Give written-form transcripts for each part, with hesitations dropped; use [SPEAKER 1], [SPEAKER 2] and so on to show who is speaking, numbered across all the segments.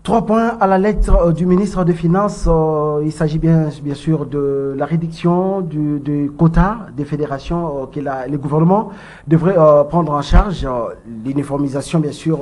[SPEAKER 1] 3 points à la lettre du ministre des Finances. Il s'agit bien sûr de la réduction du quota des fédérations que le gouvernement devrait prendre en charge. L'uniformisation, bien sûr,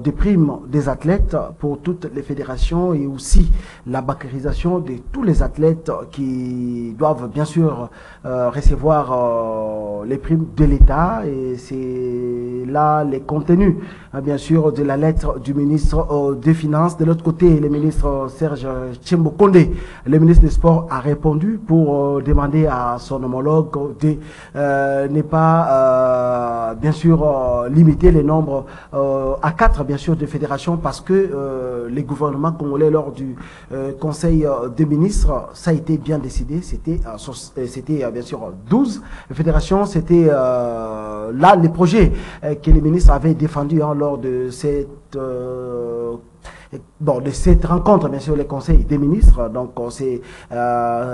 [SPEAKER 1] des primes des athlètes pour toutes les fédérations et aussi la bancarisation de tous les athlètes qui doivent, bien sûr, recevoir les primes de l'État. Et c'est là les contenus, bien sûr, de la lettre du ministre des Finances. De l'autre côté, le ministre Serge Tchembo Kondé, le ministre des Sports, a répondu pour demander à son homologue de ne pas, bien sûr, limiter les nombres à 4, bien sûr, de fédérations, parce que les gouvernements congolais, lors du Conseil des ministres, ça a été bien décidé. C'était bien sûr 12 fédérations. C'était là les projets que les ministres avaient défendus lors de cette rencontre, bien sûr, les conseils des ministres. Donc, c'est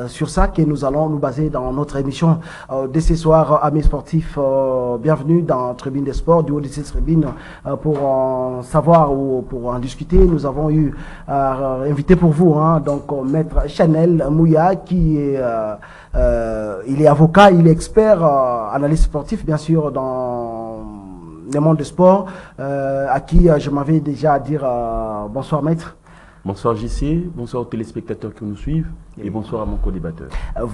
[SPEAKER 1] sur ça que nous allons nous baser dans notre émission de ce soir. Amis sportifs, bienvenue dans Tribune des Sports, du haut de cette tribune, pour en savoir ou pour en discuter. Nous avons eu invité pour vous, donc, Maître Chanel Mouya, qui est, il est avocat, il est expert, analyste sportif, bien sûr, dans le monde du sport, à qui je m'avais déjà à dire bonsoir maître.
[SPEAKER 2] Bonsoir JC, bonsoir aux téléspectateurs qui nous suivent et bonsoir à mon co-débatteur.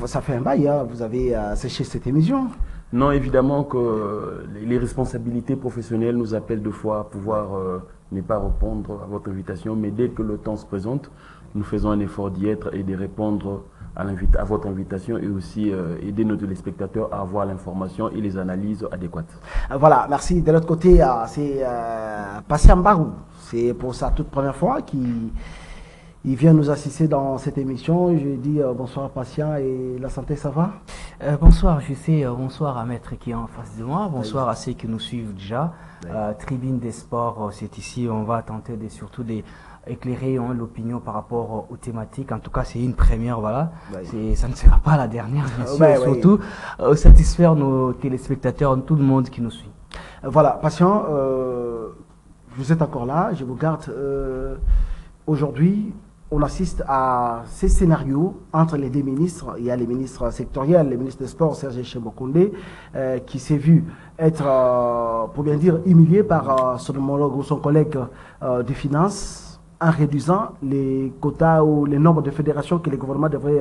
[SPEAKER 1] Ça fait un bail, vous avez séché cette émission.
[SPEAKER 2] Non, évidemment que les responsabilités professionnelles nous appellent deux fois à pouvoir ne pas répondre à votre invitation, mais dès que le temps se présente, nous faisons un effort d'y être et de répondre à votre invitation et aussi aider nos téléspectateurs à avoir l'information et les analyses adéquates.
[SPEAKER 1] Voilà, merci. De l'autre côté, c'est Patient Barou. C'est pour sa toute première fois qu'il vient nous assister dans cette émission. Je dis bonsoir Patient, et la santé, ça va?
[SPEAKER 3] Bonsoir, je sais, bonsoir à Maître qui est en face de moi, bonsoir à ceux qui nous suivent déjà. Tribune des Sports, c'est ici, on va tenter surtout éclairer l'opinion par rapport aux thématiques. En tout cas, c'est une première, voilà. Ça ne sera pas la dernière, bien sûr. Surtout, satisfaire nos téléspectateurs, tout le monde qui nous suit.
[SPEAKER 1] Voilà, Patient, vous êtes encore là, je vous garde. Aujourd'hui, on assiste à ces scénarios entre les deux ministres. Il y a les ministres sectoriels, le ministre des Sports, Serge Tchembo Kondé, qui s'est vu être, pour bien dire, humilié par son homologue ou son collègue des Finances, en réduisant les quotas ou les nombres de fédérations que le gouvernement devrait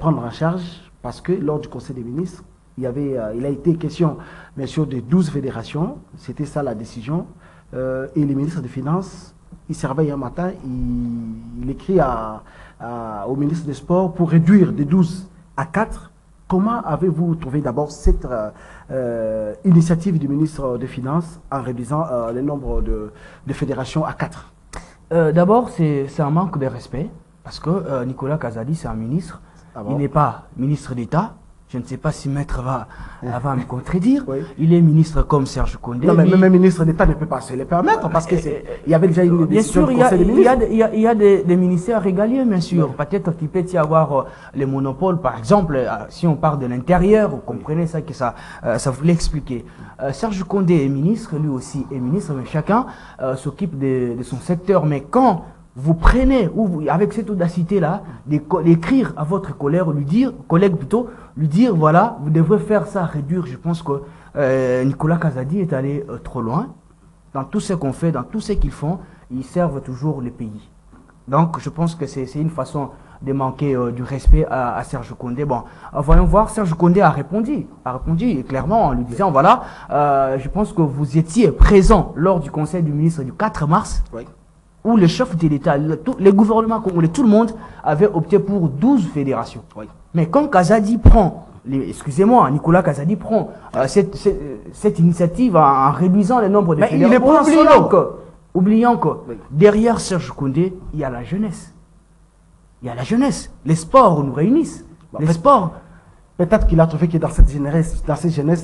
[SPEAKER 1] prendre en charge, parce que lors du Conseil des ministres, il a été question, bien sûr, de 12 fédérations. C'était ça la décision. Et le ministre des Finances, il se réveille un matin, il écrit au ministre des Sports pour réduire de 12 à 4. Comment avez-vous trouvé d'abord cette initiative du ministre des Finances en réduisant le nombre de fédérations à 4?
[SPEAKER 3] D'abord, c'est un manque de respect, parce que Nicolas Kazadi, c'est un ministre. Il n'est pas ministre d'État. Je ne sais pas si Maître va me contredire. Oui. Il est ministre comme Serge Kondé.
[SPEAKER 1] Non, mais même un ministre d'État ne peut pas se le permettre, parce qu'il y avait déjà une décision du Conseil des ministres.
[SPEAKER 3] Il y a des ministères régaliens, bien sûr. Oui. Peut-être qu'il peut y avoir les monopoles, par exemple, si on parle de l'intérieur, vous comprenez ça, que ça voulait expliquer. Serge Kondé est ministre, lui aussi est ministre, mais chacun s'occupe de son secteur. Mais quand vous prenez, avec cette audacité-là, d'écrire à votre collègue, lui dire, voilà, vous devrez faire ça, réduire. Je pense que Nicolas Kazadi est allé trop loin. Dans tout ce qu'on fait, dans tout ce qu'ils font, ils servent toujours le pays. Donc, je pense que c'est une façon de manquer du respect à Serge Kondé. Bon, voyons voir, Serge Kondé a répondu clairement en lui disant, voilà, je pense que vous étiez présent lors du Conseil du ministre du 4 mars. Oui. Où le chef de l'État, les gouvernements congolais, tout le monde avait opté pour 12 fédérations. Oui. Mais quand Kazadi prend, Nicolas Kazadi prend cette initiative en réduisant le nombre de fédérations, oubliant que derrière Serge Kondé, il y a la jeunesse. Les sports nous réunissent. Les sports.
[SPEAKER 1] Peut-être qu'il a trouvé que dans cette jeunesse,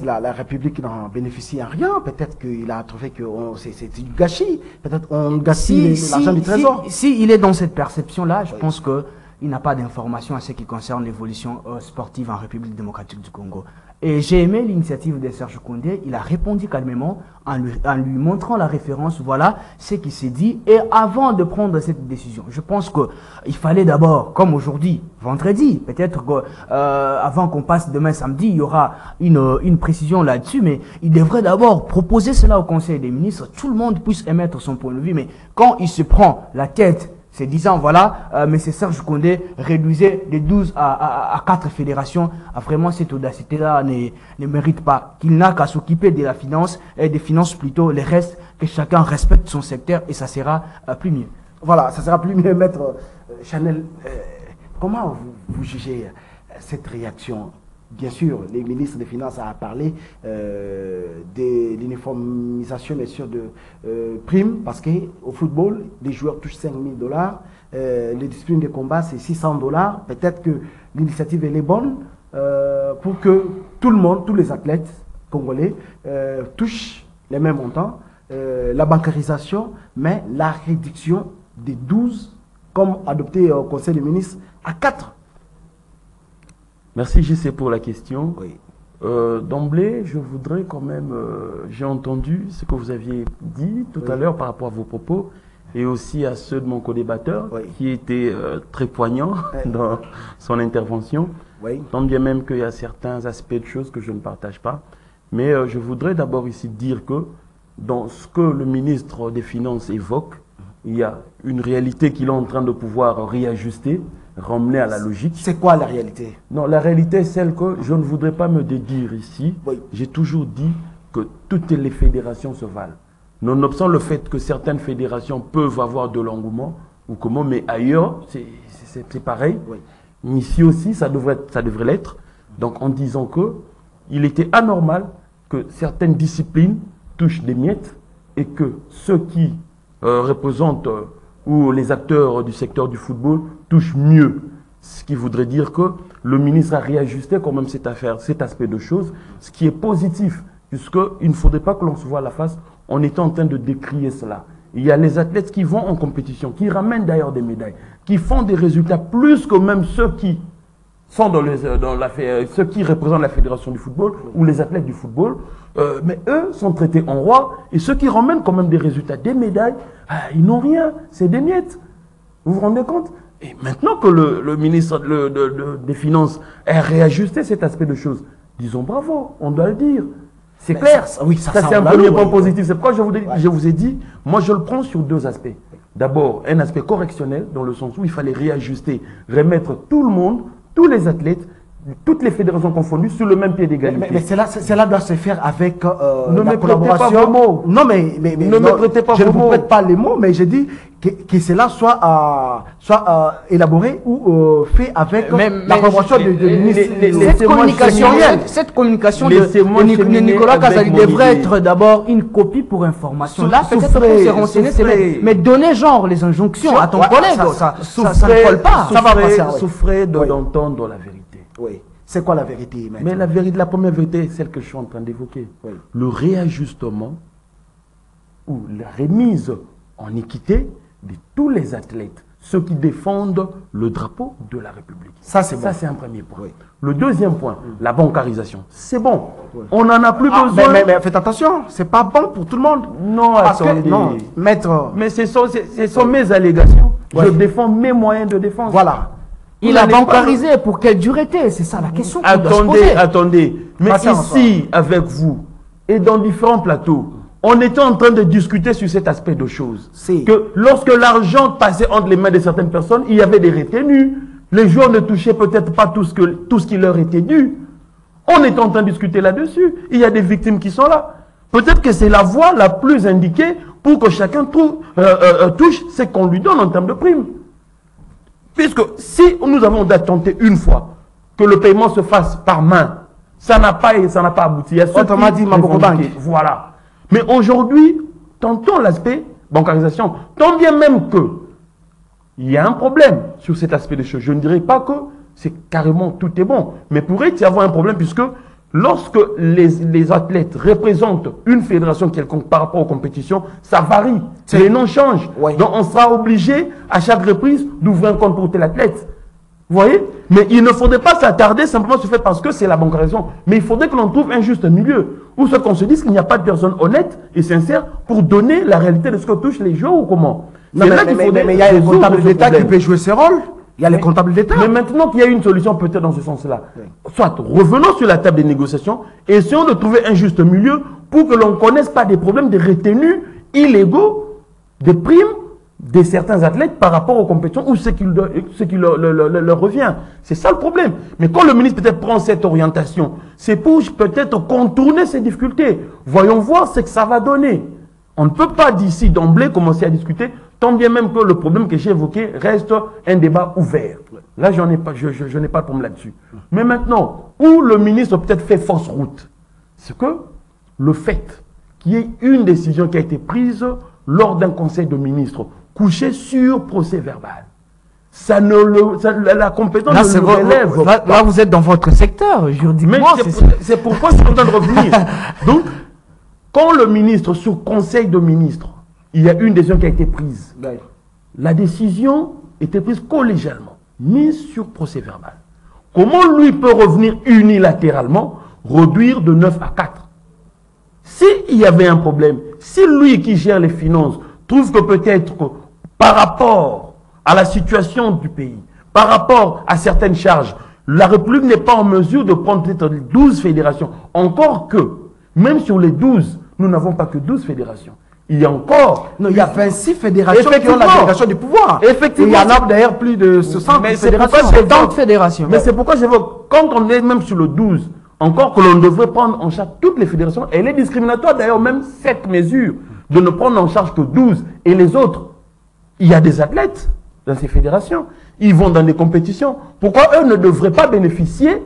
[SPEAKER 1] la République n'en bénéficie en rien. Peut-être qu'il a trouvé que c'est du gâchis. Peut-être qu'on gaspille l'argent du trésor.
[SPEAKER 3] Si il est dans cette perception-là, je pense qu'il n'a pas d'informations à ce qui concerne l'évolution sportive en République démocratique du Congo. Et j'ai aimé l'initiative de Serge Koundé. Il a répondu calmement en lui montrant la référence. Voilà ce qui s'est dit. Et avant de prendre cette décision, je pense qu'il fallait d'abord, comme aujourd'hui, vendredi, peut-être avant qu'on passe demain samedi, il y aura une précision là-dessus. Mais il devrait d'abord proposer cela au Conseil des ministres. Tout le monde puisse émettre son point de vue. Mais quand il se prend la tête, c'est disant, voilà, M. Serge Koundé réduisait de 12 à 4 fédérations. Vraiment, cette audacité-là ne mérite pas. Qu'il n'a qu'à s'occuper de la finance, et des finances plutôt, les restes, que chacun respecte son secteur et ça sera plus mieux.
[SPEAKER 1] Voilà, ça sera plus mieux, Maître Chanel. Comment vous jugez cette réaction? Bien sûr, les ministres des Finances a parlé de l'uniformisation, bien sûr, de primes, parce qu'au football, les joueurs touchent 5 000 $, les disciplines de combat, c'est 600 $. Peut-être que l'initiative, elle est bonne pour que tout le monde, tous les athlètes congolais, touchent les mêmes montants. La bancarisation, mais la réduction des 12, comme adopté au Conseil des ministres, à 4.
[SPEAKER 2] Merci JC pour la question.
[SPEAKER 1] Oui.
[SPEAKER 2] D'emblée, je voudrais quand même, j'ai entendu ce que vous aviez dit tout à l'heure par rapport à vos propos et aussi à ceux de mon co-débatteur qui étaient très poignants dans son intervention.
[SPEAKER 1] Oui.
[SPEAKER 2] Tant bien même qu'il y a certains aspects de choses que je ne partage pas. Mais je voudrais d'abord ici dire que dans ce que le ministre des Finances évoque, il y a une réalité qu'il est en train de pouvoir réajuster, ramener à la logique.
[SPEAKER 1] C'est quoi la réalité?
[SPEAKER 2] Non, la réalité est celle que je ne voudrais pas me dédire ici.
[SPEAKER 1] Oui.
[SPEAKER 2] J'ai toujours dit que toutes les fédérations se valent. Nonobstant le fait que certaines fédérations peuvent avoir de l'engouement, ou comment, mais ailleurs, c'est pareil.
[SPEAKER 1] Oui.
[SPEAKER 2] Ici aussi, ça devrait l'être. Donc en disant que il était anormal que certaines disciplines touchent des miettes et que ceux qui représentent ou les acteurs du secteur du football touchent mieux. Ce qui voudrait dire que le ministre a réajusté quand même cette affaire, cet aspect de choses, ce qui est positif, puisqu'il ne faudrait pas que l'on se voie à la face en étant en train de décrier cela. Il y a les athlètes qui vont en compétition, qui ramènent d'ailleurs des médailles, qui font des résultats plus que même ceux qui sont ceux qui représentent la fédération du football ou les athlètes du football, mais eux sont traités en roi et ceux qui ramènent quand même des résultats, des médailles, ils n'ont rien, c'est des miettes. Vous vous rendez compte? Et maintenant que le ministre des Finances a réajusté cet aspect de choses, disons bravo, on doit le dire. C'est clair. Ça c'est un premier point positif. C'est pourquoi je vous ai dit, moi je le prends sur deux aspects. D'abord, un aspect correctionnel, dans le sens où il fallait réajuster, remettre tout le monde, tous les athlètes, toutes les fédérations confondues sur le même pied d'égalité.
[SPEAKER 1] Mais cela doit se faire avec
[SPEAKER 2] ne
[SPEAKER 1] la
[SPEAKER 2] me
[SPEAKER 1] collaboration.
[SPEAKER 2] prêtez pas vos mots.
[SPEAKER 1] Non, mais
[SPEAKER 2] ne me prêtez pas
[SPEAKER 1] je
[SPEAKER 2] vos
[SPEAKER 1] ne vous
[SPEAKER 2] mots.
[SPEAKER 1] prête pas les mots, mais je dis que cela soit élaboré ou fait avec la collaboration de ministres.
[SPEAKER 3] Cette communication
[SPEAKER 2] Laissez-moi
[SPEAKER 3] de
[SPEAKER 2] cheminer
[SPEAKER 3] Nicolas Kazali
[SPEAKER 2] avec mon
[SPEAKER 3] devrait
[SPEAKER 2] idée.
[SPEAKER 3] être d'abord une copie pour information. Là, peut-être
[SPEAKER 1] Souffrez,
[SPEAKER 3] qu'on s'est renseigné,
[SPEAKER 1] souffrez.
[SPEAKER 3] mais donner genre les injonctions à ton
[SPEAKER 1] Ouais,
[SPEAKER 3] collègue, ça ne colle pas.
[SPEAKER 1] Ça va passer, oui.
[SPEAKER 2] Souffrez
[SPEAKER 1] Oui.
[SPEAKER 2] d'entendre la vérité.
[SPEAKER 1] Oui. C'est quoi la vérité, maître?
[SPEAKER 2] Mais la vérité, la première vérité est celle que je suis en train d'évoquer.
[SPEAKER 1] Oui.
[SPEAKER 2] Le réajustement ou la remise en équité de tous les athlètes, ceux qui défendent le drapeau de la République.
[SPEAKER 1] Ça, c'est bon.
[SPEAKER 2] Ça, c'est un premier point.
[SPEAKER 1] Oui.
[SPEAKER 2] Le deuxième point, la bancarisation. C'est bon. On n'en a plus besoin.
[SPEAKER 1] Mais faites attention, c'est pas bon pour tout le monde.
[SPEAKER 2] Non,
[SPEAKER 1] Parce que,
[SPEAKER 2] attendez.
[SPEAKER 1] non, maître.
[SPEAKER 2] Mais ce sont mes allégations.
[SPEAKER 1] Ouais.
[SPEAKER 2] Je défends mes moyens de défense.
[SPEAKER 1] Voilà.
[SPEAKER 3] Il a bancarisé pour quelle durée? C'est ça la question qu'on doit se poser.
[SPEAKER 2] Attendez. Mais
[SPEAKER 1] Patience,
[SPEAKER 2] ici, avec vous, et dans différents plateaux, on était en train de discuter sur cet aspect de choses.
[SPEAKER 1] Si.
[SPEAKER 2] Que lorsque l'argent passait entre les mains de certaines personnes, il y avait des retenues. Les joueurs ne touchaient peut-être pas tout ce qui leur était dû. On est en train de discuter là-dessus. Il y a des victimes qui sont là. Peut-être que c'est la voie la plus indiquée pour que chacun touche ce qu'on lui donne en termes de primes. Puisque si nous avons tenté une fois que le paiement se fasse par main, ça n'a pas abouti. Il y a ceux
[SPEAKER 1] Autrement dit, Maboko Bank.
[SPEAKER 2] Voilà. Mais aujourd'hui, tentons l'aspect bancarisation. Tant bien même que il y a un problème sur cet aspect des choses. Je ne dirais pas que c'est carrément tout est bon. Mais pourrait y avoir un problème puisque lorsque les athlètes représentent une fédération quelconque par rapport aux compétitions, ça varie. Les noms changent.
[SPEAKER 1] Ouais.
[SPEAKER 2] Donc on sera obligé à chaque reprise d'ouvrir un compte pour tel athlète. Vous voyez? Mais il ne faudrait pas s'attarder simplement sur le fait parce que c'est la bancarisation. Mais il faudrait que l'on trouve un juste milieu. Ou ce qu'on se dise qu'il n'y a pas de personne honnête et sincère pour donner la réalité de ce que touchent les joueurs ou comment.
[SPEAKER 1] Non, mais il y a les comptables d'État qui peuvent jouer ce rôle. Il y a les comptables d'État.
[SPEAKER 2] Mais maintenant qu'il y a une solution peut-être dans ce sens-là, soit revenons sur la table des négociations et essayons de trouver un juste milieu pour que l'on ne connaisse pas des problèmes de retenues illégaux, des primes de certains athlètes par rapport aux compétitions ou ce qui leur revient. C'est ça le problème. Mais quand le ministre peut-être prend cette orientation, c'est pour peut-être contourner ces difficultés. Voyons voir ce que ça va donner. On ne peut pas d'ici d'emblée commencer à discuter, tant bien même que le problème que j'ai évoqué reste un débat ouvert. Là, je n'ai pas de problème là-dessus. Mais maintenant, où le ministre peut-être fait fausse route, c'est que le fait qu'il y ait une décision qui a été prise lors d'un conseil de ministres couché sur procès verbal, la compétence
[SPEAKER 3] là,
[SPEAKER 2] ne relève pas.
[SPEAKER 3] Là, vous êtes dans votre secteur, juridiquement.
[SPEAKER 2] C'est pourquoi je suis en train de revenir. Donc, quand le ministre, sur conseil de ministres, il y a une décision qui a été prise. La décision était prise collégialement, mise sur procès verbal. Comment lui peut revenir unilatéralement, réduire de 9 à 4? S'il y avait un problème, si lui qui gère les finances trouve que peut-être par rapport à la situation du pays, par rapport à certaines charges, la République n'est pas en mesure de prendre peut-être 12 fédérations. Encore que, même sur les 12, nous n'avons pas que 12 fédérations. Il y a encore...
[SPEAKER 1] Non, il y a 26 fédérations qui ont la délégation du pouvoir.
[SPEAKER 2] Effectivement.
[SPEAKER 1] Et il y en a d'ailleurs plus de 60
[SPEAKER 3] fédérations.
[SPEAKER 2] Mais c'est pourquoi j'évoque, quand on est même sur le 12, encore que l'on devrait prendre en charge toutes les fédérations, elle est discriminatoire d'ailleurs, même cette mesure de ne prendre en charge que 12 et les autres. Il y a des athlètes dans ces fédérations. Ils vont dans des compétitions. Pourquoi eux ne devraient pas bénéficier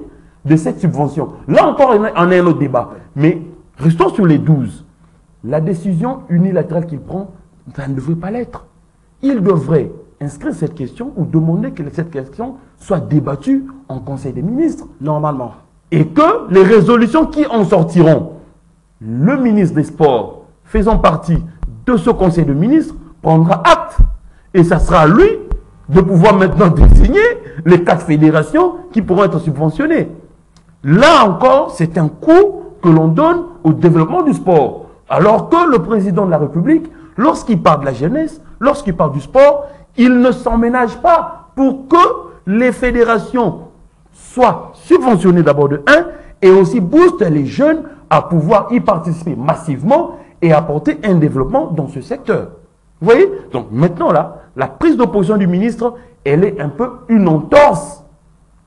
[SPEAKER 2] de cette subvention? Là encore, on a un autre débat. Mais restons sur les 12. La décision unilatérale qu'il prend, ça ne devrait pas l'être. Il devrait inscrire cette question ou demander que cette question soit débattue en Conseil des ministres.
[SPEAKER 1] Normalement.
[SPEAKER 2] Et que les résolutions qui en sortiront, le ministre des Sports, faisant partie de ce Conseil de ministres, prendra acte. Et ça sera à lui de pouvoir maintenant désigner les 4 fédérations qui pourront être subventionnées. Là encore, c'est un coup que l'on donne au développement du sport. Alors que le président de la République, lorsqu'il parle de la jeunesse, lorsqu'il parle du sport, il ne s'en ménage pas pour que les fédérations soient subventionnées d'abord de 1 et aussi boostent les jeunes à pouvoir y participer massivement et apporter un développement dans ce secteur. Vous voyez? Donc maintenant là, la prise d'opposition du ministre, elle est un peu une entorse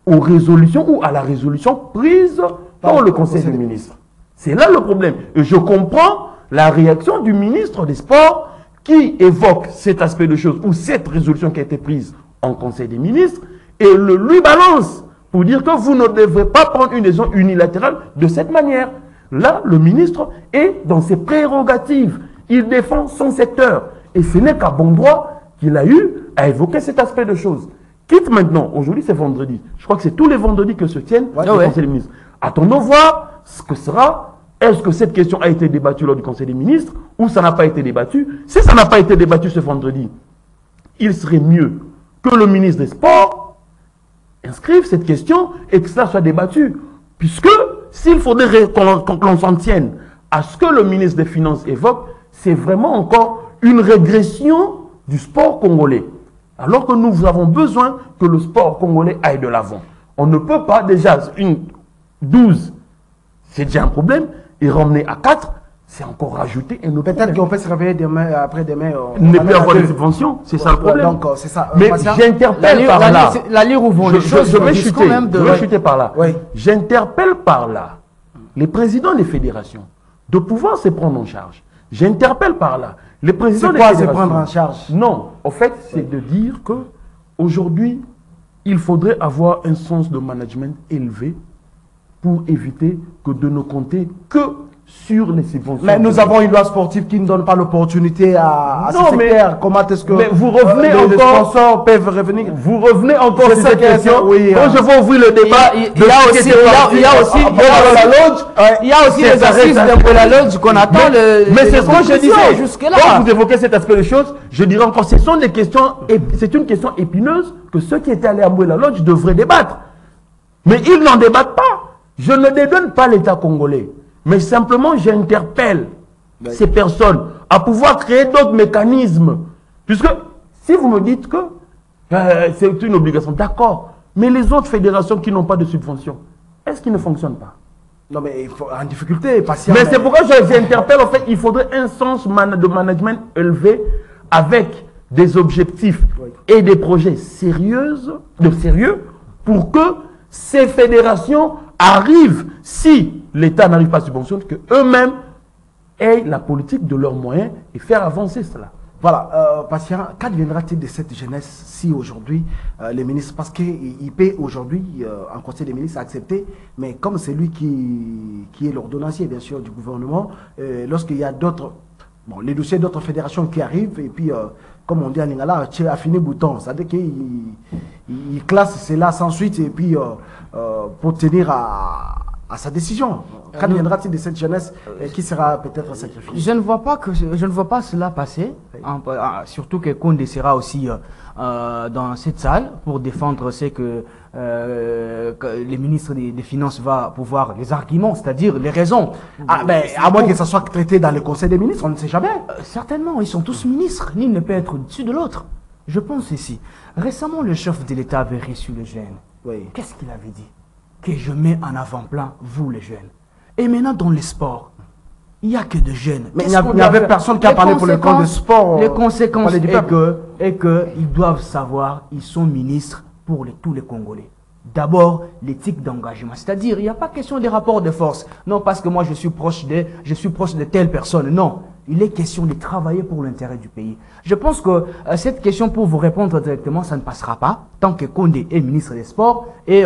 [SPEAKER 2] aux résolutions ou à la résolution prise par le Conseil des ministres. C'est là le problème. Et je comprends la réaction du ministre des Sports qui évoque cet aspect de choses ou cette résolution qui a été prise en Conseil des ministres et lui balance pour dire que vous ne devrez pas prendre une décision unilatérale de cette manière. Là, le ministre est dans ses prérogatives. Il défend son secteur. Et ce n'est qu'à bon droit qu'il a eu à évoquer cet aspect de choses. Quitte maintenant, aujourd'hui c'est vendredi. Je crois que c'est tous les vendredis que se tiennent le Conseil des ministres. Attendons voir ce que sera. Est-ce que cette question a été débattue lors du Conseil des ministres ou ça n'a pas été débattu? Si ça n'a pas été débattu ce vendredi, il serait mieux que le ministre des Sports inscrive cette question et que cela soit débattu. Puisque s'il faudrait qu'on s'en tienne à ce que le ministre des Finances évoque, c'est vraiment encore une régression du sport congolais. Alors que nous avons besoin que le sport congolais aille de l'avant. On ne peut pas déjà, 12, c'est déjà un problème, et ramener à 4, c'est encore rajouter un autre problème.
[SPEAKER 1] Peut-être qu'on peut se réveiller demain, après-demain.
[SPEAKER 2] Ne plus avoir de subventions, c'est ça le problème.
[SPEAKER 1] Donc, c'est ça.
[SPEAKER 2] Mais j'interpelle par là.
[SPEAKER 3] La lire où vont les choses.
[SPEAKER 2] Je vais chuter par là. Oui. J'interpelle par là les présidents des fédérations de pouvoir se prendre en charge. J'interpelle par là les présidents des fédérations.
[SPEAKER 1] Se prendre en charge?
[SPEAKER 2] Non, en fait, c'est de dire que aujourd'hui, il faudrait avoir un sens de management élevé pour éviter que de ne compter que sur les subventions.
[SPEAKER 1] Mais nous avons une loi sportive qui ne donne pas l'opportunité à
[SPEAKER 2] Non,
[SPEAKER 1] ce secteur. Comment est-ce que
[SPEAKER 2] mais vous revenez
[SPEAKER 1] les
[SPEAKER 2] encore,
[SPEAKER 1] sponsors peuvent revenir?
[SPEAKER 2] vous revenez encore
[SPEAKER 1] C'est
[SPEAKER 2] sur
[SPEAKER 1] ça
[SPEAKER 2] cette
[SPEAKER 1] qui est-
[SPEAKER 2] question.
[SPEAKER 1] oui,
[SPEAKER 2] Quand je vais ouvrir le débat,
[SPEAKER 3] Il y a aussi les assises de la Lodge qu'on attend.
[SPEAKER 2] Mais c'est ce que je disais.
[SPEAKER 3] Jusque-là.
[SPEAKER 2] Quand vous évoquez cet aspect des choses, je dirais encore, ce sont des questions, c'est une question épineuse que ceux qui étaient allés à Mboué la Lodge devraient débattre. Mais ils n'en débattent pas. Je ne dédonne pas l'État congolais. Mais simplement, j'interpelle ces personnes à pouvoir créer d'autres mécanismes. Puisque si vous me dites que c'est une obligation, d'accord. Mais les autres fédérations qui n'ont pas de subvention, est-ce qu'ils ne fonctionnent pas?
[SPEAKER 1] Non, mais il faut, en difficulté, patient.
[SPEAKER 2] Mais c'est pourquoi j'interpelle, en fait, il faudrait un sens de management élevé avec des objectifs et des projets sérieux pour que ces fédérations arrivent, si l'État n'arrive pas à subventionner, qu'eux-mêmes aient la politique de leurs moyens et faire avancer cela.
[SPEAKER 1] Voilà, patient, qu'adviendra-t-il de cette jeunesse si aujourd'hui les ministres, parce qu'il peut aujourd'hui, en conseil des ministres, accepter, mais comme c'est lui qui est l'ordonnancier, bien sûr, du gouvernement, lorsqu'il y a d'autres, bon, les dossiers d'autres fédérations qui arrivent, et puis, comme on dit en lingala, tu as fini bouton, c'est-à-dire qu'il classe cela sans suite, et puis, pour tenir à sa décision. Qu'adviendra-t-il de cette jeunesse qui sera peut-être sacrifiée?
[SPEAKER 3] Je ne vois pas cela passer, surtout que Condé sera aussi dans cette salle pour défendre ce que les ministres des Finances va pouvoir, les arguments, c'est-à-dire les raisons.
[SPEAKER 1] À moins que ça soit traité dans le Conseil des ministres, on ne sait jamais.
[SPEAKER 3] Certainement, ils sont tous ministres, l'un ne peut être au-dessus de l'autre. Je pense ici. Récemment, le chef de l'État avait reçu les jeunes.
[SPEAKER 1] Oui.
[SPEAKER 3] Qu'est-ce qu'il avait dit? Que je mets en avant-plan, vous les jeunes. Et maintenant, dans les sports, il n'y a que de jeunes.
[SPEAKER 1] Mais il n'y avait personne qui a parlé pour le compte de sport.
[SPEAKER 3] Les conséquences est qu'ils doivent savoir, ils sont ministres pour tous les Congolais. D'abord, l'éthique d'engagement. C'est-à-dire, il n'y a pas question des rapports de force. Non, parce que moi, je suis proche de telle personne. Non. Il est question de travailler pour l'intérêt du pays. Je pense que cette question, pour vous répondre directement, ça ne passera pas tant que Condé est ministre des Sports et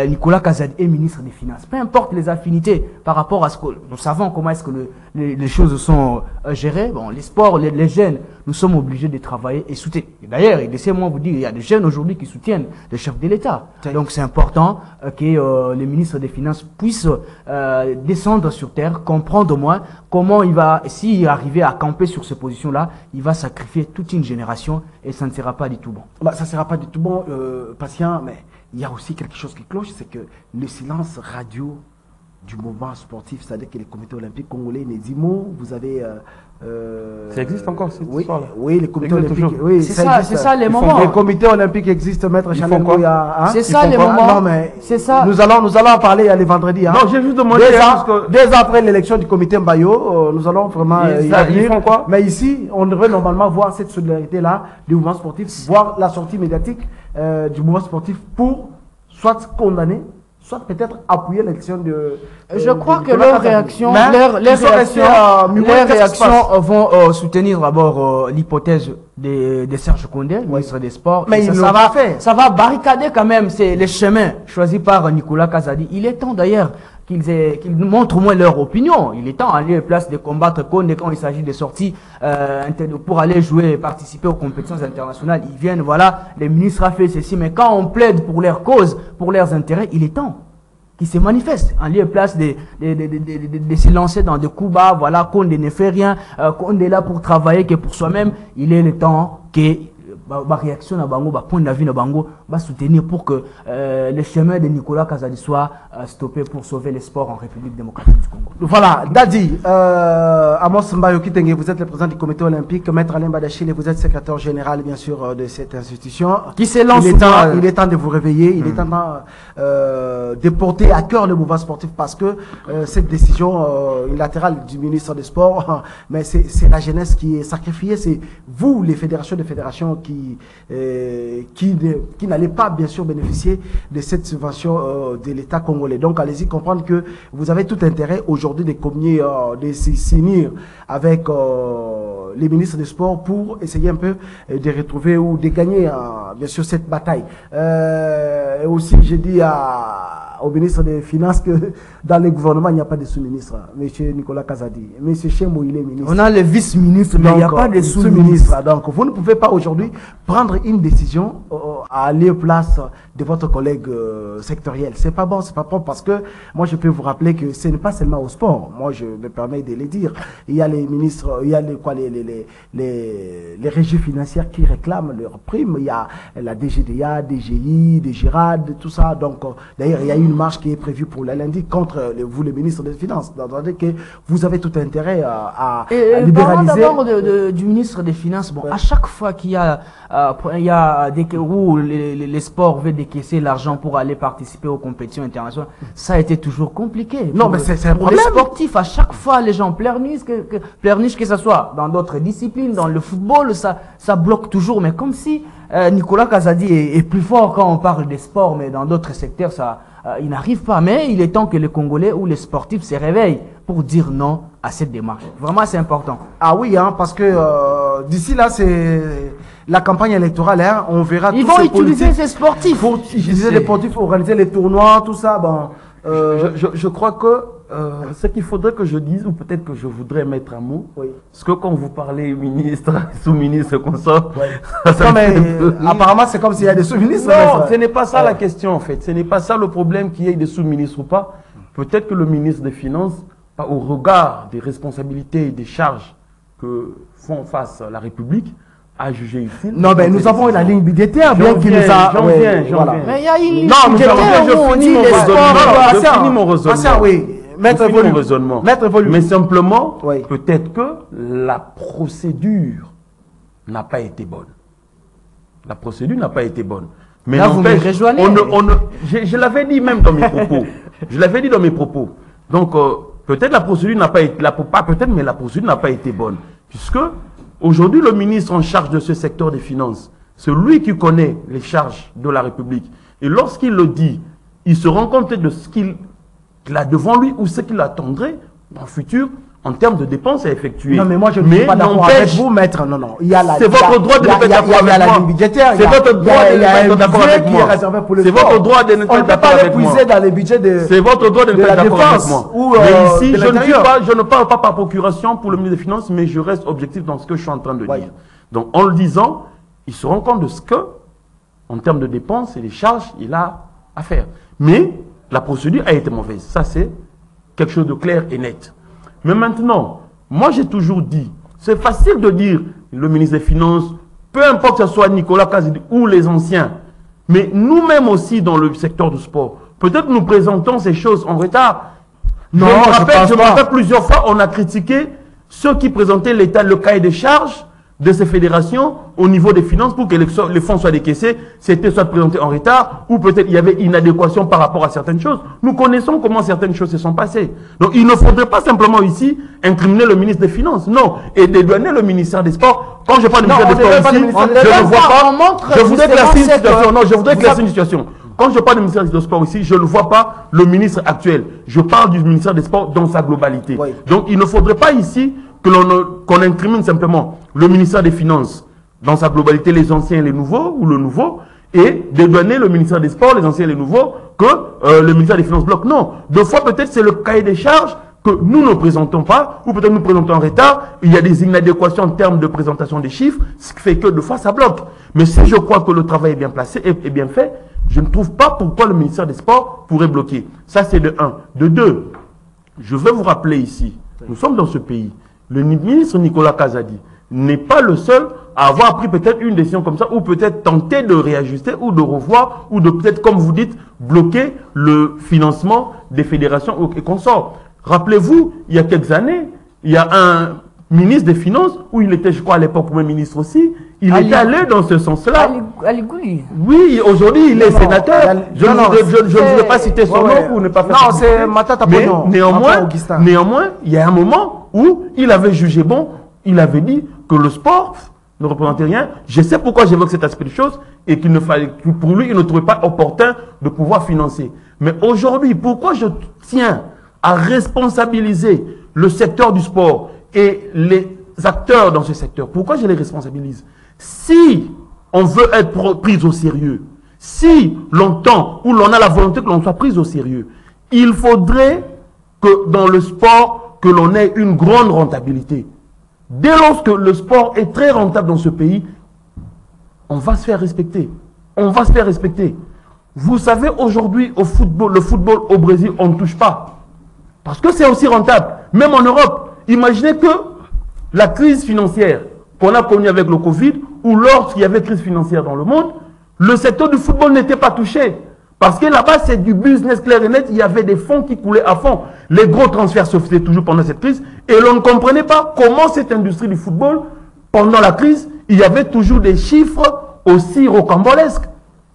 [SPEAKER 3] Nicolas Kazadi est ministre des Finances. Peu importe les affinités par rapport à ce que nous savons comment est-ce que les choses sont gérées. Bon, les sports, les jeunes, nous sommes obligés de travailler et soutenir. D'ailleurs, laissez-moi vous dire, il y a des jeunes aujourd'hui qui soutiennent le chef de l'État. Donc c'est important que les ministres des Finances puissent descendre sur terre, comprendre au moins comment il va, s'il arriver à camper sur ces positions-là, il va sacrifier toute une génération et ça ne sera pas du tout bon.
[SPEAKER 1] Ça ne sera pas du tout bon, patient, mais il y a aussi quelque chose qui cloche, c'est que le silence radio du mouvement sportif, c'est-à-dire que les comités olympiques congolais, les IMO, vous avez...
[SPEAKER 2] ça existe encore cette histoire-là?
[SPEAKER 1] Oui, les comités olympiques, oui,
[SPEAKER 3] c'est ça les moments.
[SPEAKER 1] Les comités olympiques existent, maître Chanel Mouya.
[SPEAKER 3] C'est ça les moments.
[SPEAKER 1] Non, mais
[SPEAKER 3] c'est ça.
[SPEAKER 1] Nous allons en parler les vendredis.
[SPEAKER 2] Non, j'ai juste demandé.
[SPEAKER 1] Dès après l'élection du comité Mbayo, nous allons vraiment y venir. Mais ici, on devrait normalement voir cette solidarité-là du mouvement sportif, voir la sortie médiatique du mouvement sportif pour soit condamner, soit peut-être appuyer l'élection de...
[SPEAKER 3] Je crois que leurs réactions vont soutenir d'abord l'hypothèse de Serge Condé, ministre des Sports.
[SPEAKER 1] Mais
[SPEAKER 3] ça va barricader quand même les chemins choisis par Nicolas Kazadi. Il est temps d'ailleurs qu'ils montrent au moins leur opinion. Il est temps à lieu et place de combattre Condé quand il s'agit de sorties pour aller jouer, participer aux compétitions internationales. Ils viennent, voilà, les ministres ont fait ceci, mais quand on plaide pour leurs causes, pour leurs intérêts, il est temps qu'ils se manifestent en lieu et place de se lancer dans des coups bas. Voilà, Condé ne fait rien, Condé est là pour travailler que pour soi-même. Il est le temps que la réaction à Bango, point d'avis à Bango, va soutenir pour que le chemin de Nicolas Kazadi soit stoppé pour sauver les sports en République démocratique du Congo.
[SPEAKER 1] Voilà, Dadi, Amos Mbayo Kitenge, vous êtes le président du comité olympique, Maître Alain Badachile, vous êtes secrétaire général, bien sûr, de cette institution.
[SPEAKER 3] Qui se lance
[SPEAKER 1] il est temps de vous réveiller, il est temps de porter à cœur le mouvement sportif parce que cette décision unilatérale du ministre des Sports, mais c'est la jeunesse qui est sacrifiée, c'est vous, les fédérations qui n'allez pas bien sûr bénéficier de cette subvention de l'État congolais. Donc allez-y comprendre que vous avez tout intérêt aujourd'hui de s'unir avec les ministres des Sports pour essayer un peu de retrouver ou de gagner bien sûr cette bataille. Et aussi j'ai dit au ministre des Finances que dans le gouvernement, il n'y a pas de sous-ministre. Monsieur Nicolas Kazadi. Monsieur Chembo, il est ministre.
[SPEAKER 3] On a le vice-ministre, mais il n'y a pas de sous-ministre.
[SPEAKER 1] Donc, vous ne pouvez pas aujourd'hui prendre une décision à aller place de votre collègue sectoriel. C'est pas bon, c'est pas propre, parce que moi, je peux vous rappeler que ce n'est pas seulement au sport. Moi, je me permets de le dire. Il y a les ministres, il y a les régies financières qui réclament leurs primes. Il y a la DGDA, DGI, DGRAD, tout ça. Donc, d'ailleurs, il y a une marche qui est prévue pour le lundi contre vous, le ministre des Finances. Donc, que vous avez tout intérêt à libéraliser.
[SPEAKER 3] D'abord du ministre des Finances. Bon, à chaque fois qu'il y a, où les sports veulent décaisser l'argent pour aller participer aux compétitions internationales, ça a été toujours compliqué.
[SPEAKER 1] Non, mais c'est un problème.
[SPEAKER 3] Les sportifs, à chaque fois, les gens pleurnichent, que ce soit dans d'autres disciplines, dans le football, ça bloque toujours. Mais comme si Nicolas Kazadi est plus fort quand on parle des sports, mais dans d'autres secteurs, il n'arrive pas. Mais il est temps que les Congolais ou les sportifs se réveillent pour dire non à cette démarche. Vraiment, c'est important.
[SPEAKER 1] Ah oui, hein, parce que d'ici là, c'est la campagne électorale. Hein, on verra.
[SPEAKER 3] Ils vont utiliser ces sportifs.
[SPEAKER 1] Pour utiliser les sportifs, organiser les tournois, tout ça. Bon,
[SPEAKER 2] je crois que ce qu'il faudrait que je dise, ou peut-être que je voudrais mettre un mot,
[SPEAKER 1] oui.
[SPEAKER 2] Parce que quand vous parlez ministre, sous-ministre, qu'on sort,
[SPEAKER 1] non, mais apparemment c'est comme s'il y a des sous-ministres.
[SPEAKER 2] Non, ce n'est pas ça la question en fait. Ce n'est pas ça le problème qu'il y ait des sous-ministres ou pas. Peut-être que le ministre des Finances, au regard des responsabilités et des charges que font face la République, a jugé utile.
[SPEAKER 1] Non, mais nous avons la ligne budgétaire, bien qu'il nous a.
[SPEAKER 2] J'en viens.
[SPEAKER 3] Mais il y a une ligne
[SPEAKER 2] budgétaire où on dit les sports.
[SPEAKER 1] Je finis mon raisonnement. Oui.
[SPEAKER 2] Mais simplement, peut-être que la procédure n'a pas été bonne. La procédure n'a pas été bonne. Mais
[SPEAKER 3] là, vous me rejoignez.
[SPEAKER 2] Je l'avais dit même dans mes propos. Je l'avais dit dans mes propos. Donc, peut-être la procédure n'a pas été, mais la procédure n'a pas été bonne. Puisque, aujourd'hui, le ministre en charge de ce secteur des finances, c'est lui qui connaît les charges de la République. Et lorsqu'il le dit, il se rend compte de ce qu'il a devant lui ou ce qu'il attendrait dans le futur en termes de dépenses à effectuer.
[SPEAKER 1] Non, mais moi, je ne suis pas d'accord avec vous, maître. Non.
[SPEAKER 2] C'est votre droit de ne pas être d'accord avec moi. C'est votre droit de ne pas être d'accord avec moi. C'est votre droit de ne pas être d'accord avec moi.
[SPEAKER 1] Dans les budgets de
[SPEAKER 2] C'est votre droit de ne pas être d'accord avec moi. Mais ici, je ne parle pas par procuration pour le ministre des Finances, mais je reste objectif dans ce que je suis en train de dire. Donc, en le disant, il se rend compte de ce que, en termes de dépenses et des charges, il a à faire. Mais la procédure a été mauvaise. Ça, c'est quelque chose de clair et net. Mais maintenant, moi j'ai toujours dit, c'est facile de dire le ministre des Finances, peu importe que ce soit Nicolas Kazadi ou les anciens, mais nous-mêmes aussi dans le secteur du sport, peut-être nous présentons ces choses en retard.
[SPEAKER 1] Non,
[SPEAKER 2] je me rappelle plusieurs fois, on a critiqué ceux qui présentaient l'État, le cahier des charges de ces fédérations au niveau des finances pour que les fonds soient décaissés, c'était soit présenté en retard ou peut-être il y avait inadéquation par rapport à certaines choses. Nous connaissons comment certaines choses se sont passées. Donc il ne faudrait pas simplement ici incriminer le ministre des Finances, non, et dédouaner le ministère des Sports. Quand je parle du ministère des Sports ici, je ne vois pas. Je voudrais éclaircir une situation. Non, je voudrais éclaircir une situation. Quand je parle du ministère des Sports ici, je ne vois pas le ministre actuel. Je parle du ministère des Sports dans sa globalité. Oui. Donc il ne faudrait pas ici qu'on incrimine simplement le ministère des Finances dans sa globalité, les anciens et les nouveaux, ou le nouveau, et dédouaner le ministère des Sports, les anciens et les nouveaux, que le ministère des Finances bloque. Non. Deux fois, peut-être, c'est le cahier des charges que nous ne présentons pas, ou peut-être nous présentons en retard. Il y a des inadéquations en termes de présentation des chiffres, ce qui fait que deux fois, ça bloque. Mais si je crois que le travail est bien placé et bien fait, je ne trouve pas pourquoi le ministère des Sports pourrait bloquer. Ça, c'est de un. De deux, je vais vous rappeler ici, nous sommes dans ce pays. Le ministre Nicolas Kazadi n'est pas le seul à avoir pris peut-être une décision comme ça, ou peut-être tenter de réajuster, ou de revoir, ou de peut-être, comme vous dites, bloquer le financement des fédérations et consorts. Rappelez-vous, il y a quelques années, il y a un ministre des Finances, où il était, je crois, à l'époque, Premier ministre aussi, il était allé dans ce sens-là.
[SPEAKER 3] Ali Gouli.
[SPEAKER 2] Oui, aujourd'hui, il est sénateur. Je ne voudrais pas citer son nom pour ne pas faire...
[SPEAKER 1] Non, c'est Matata Pognon.
[SPEAKER 2] Néanmoins, il y a un moment où il avait jugé bon, il avait dit que le sport ne représentait rien. Je sais pourquoi j'évoque cet aspect de choses et qu'il ne fallait, que pour lui, il ne trouvait pas opportun de pouvoir financer. Mais aujourd'hui, pourquoi je tiens à responsabiliser le secteur du sport et les acteurs dans ce secteur? Pourquoi je les responsabilise? Si on veut être pris au sérieux, Si longtemps, ou l'on a la volonté que l'on soit pris au sérieux, il faudrait que dans le sport, que l'on ait une grande rentabilité. Dès lors que le sport est très rentable dans ce pays, on va se faire respecter. On va se faire respecter. Vous savez, aujourd'hui, au football, le football au Brésil, on ne touche pas. Parce que c'est aussi rentable. Même en Europe, imaginez que la crise financière qu'on a connue avec le Covid, ou lorsqu'il y avait crise financière dans le monde, le secteur du football n'était pas touché. Parce que là-bas, c'est du business clair et net. Il y avait des fonds qui coulaient à fond. Les gros transferts se faisaient toujours pendant cette crise. Et l'on ne comprenait pas comment cette industrie du football, pendant la crise, il y avait toujours des chiffres aussi rocambolesques.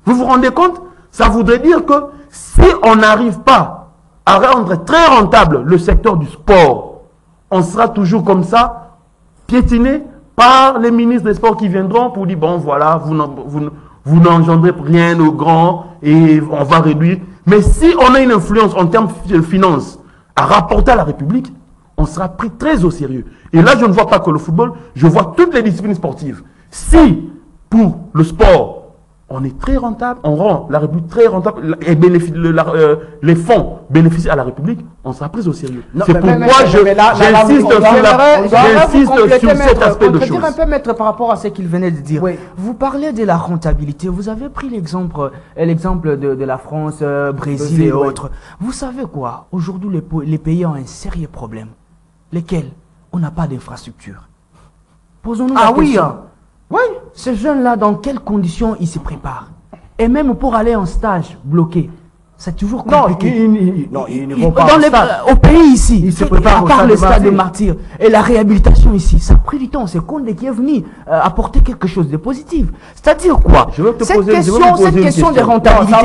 [SPEAKER 2] Vous vous rendez compte? Ça voudrait dire que si on n'arrive pas à rendre très rentable le secteur du sport, on sera toujours comme ça, piétiné par les ministres des Sports qui viendront pour dire, bon voilà, vous n'engendrez rien de grand et on va réduire. Mais si on a une influence en termes de finances à rapporter à la République, on sera pris très au sérieux. Et là, je ne vois pas que le football, je vois toutes les disciplines sportives. Si, pour le sport, on est très rentable, on rend la République très rentable et les fonds bénéficient à la République, on sera pris au sérieux. C'est pourquoi j'insiste sur cet aspect de choses.
[SPEAKER 3] Un peu, maître, par rapport à ce qu'il venait de dire.
[SPEAKER 1] Oui.
[SPEAKER 3] Vous parlez de la rentabilité. Vous avez pris l'exemple de la France, Brésil et autres. Vous savez quoi? Aujourd'hui, les pays ont un sérieux problème. Lesquels? On n'a pas d'infrastructure. Posons-nous la question. Oui, ces jeunes-là, dans quelles conditions ils se préparent? Et même pour aller en stage bloqué, c'est toujours compliqué.
[SPEAKER 1] Ils ne vont pas
[SPEAKER 3] au pays ici,
[SPEAKER 1] ils se préparent
[SPEAKER 3] à part le stade de martyr et la réhabilitation ici, ça a pris du temps. C'est Condé qui est venu apporter quelque chose de positif. C'est-à-dire quoi? Cette question de rentabilité,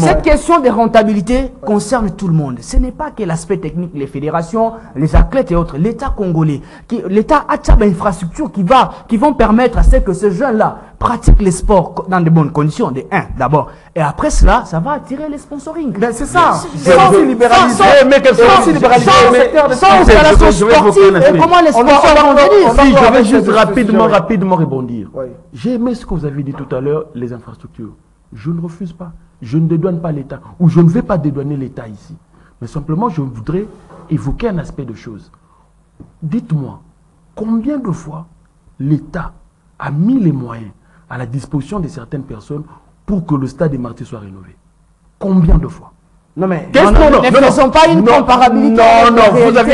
[SPEAKER 3] cette question de rentabilité concerne tout le monde. Ce n'est pas que l'aspect technique, les fédérations, les athlètes et autres. L'État congolais, l'État a une infrastructure qui vont permettre à ce que ces jeunes-là pratiquent les sports dans de bonnes conditions. De un, d'abord. Et après cela, ça va attirer les sponsorings.
[SPEAKER 1] Ben c'est ça.
[SPEAKER 3] Sans libéraliser. Sans installation sportive. Et comment les sponsors vont venir?
[SPEAKER 2] Si, je vais juste rapidement rebondir. Oui. J'ai aimé ce que vous avez dit tout à l'heure, les infrastructures. Je ne refuse pas. Je ne dédouane pas l'État. Ou je ne vais pas dédouaner l'État ici. Mais simplement, je voudrais évoquer un aspect de choses. Dites-moi, combien de fois l'État a mis les moyens à la disposition de certaines personnes pour que le stade des Martyrs soit rénové? Combien de fois?
[SPEAKER 3] Non mais ne faisons pas une comparabilité.
[SPEAKER 2] Non, vous avez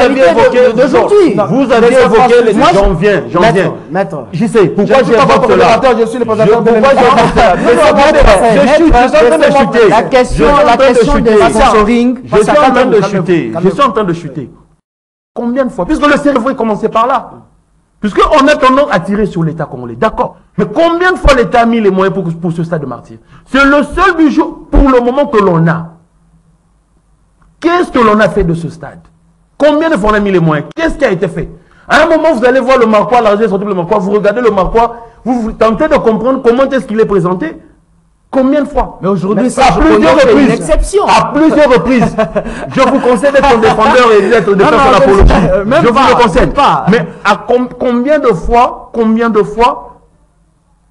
[SPEAKER 2] évoqué d'aujourd'hui. Vous avez évoqué les... J'en viens.
[SPEAKER 1] Maître.
[SPEAKER 2] Je sais. Pourquoi j'évoque cela?
[SPEAKER 1] Je suis le président de
[SPEAKER 3] la question des sponsoring.
[SPEAKER 2] Je suis en train de chuter. Combien de fois? Puisque le cerveau est commencé par là. Puisqu'on a tendance à tirer sur l'État congolais. D'accord. Mais combien de fois l'État a mis les moyens pour ce stade de Martyrs? C'est le seul budget pour le moment que l'on a. Qu'est-ce que l'on a fait de ce stade? Combien de fois on a mis les moyens? Qu'est-ce qui a été fait? À un moment, vous allez voir le Marquois, l'argent est sorti le Marquois, vous regardez le Marquois, vous tentez de comprendre comment est-ce qu'il est présenté. Combien de fois?
[SPEAKER 3] Mais aujourd'hui,
[SPEAKER 2] ça à plusieurs reprises. Une exception. À plusieurs reprises. Je vous conseille d'être un défendeur et d'être défenseur de l'apologie. Je vous le conseille. Mais à combien de fois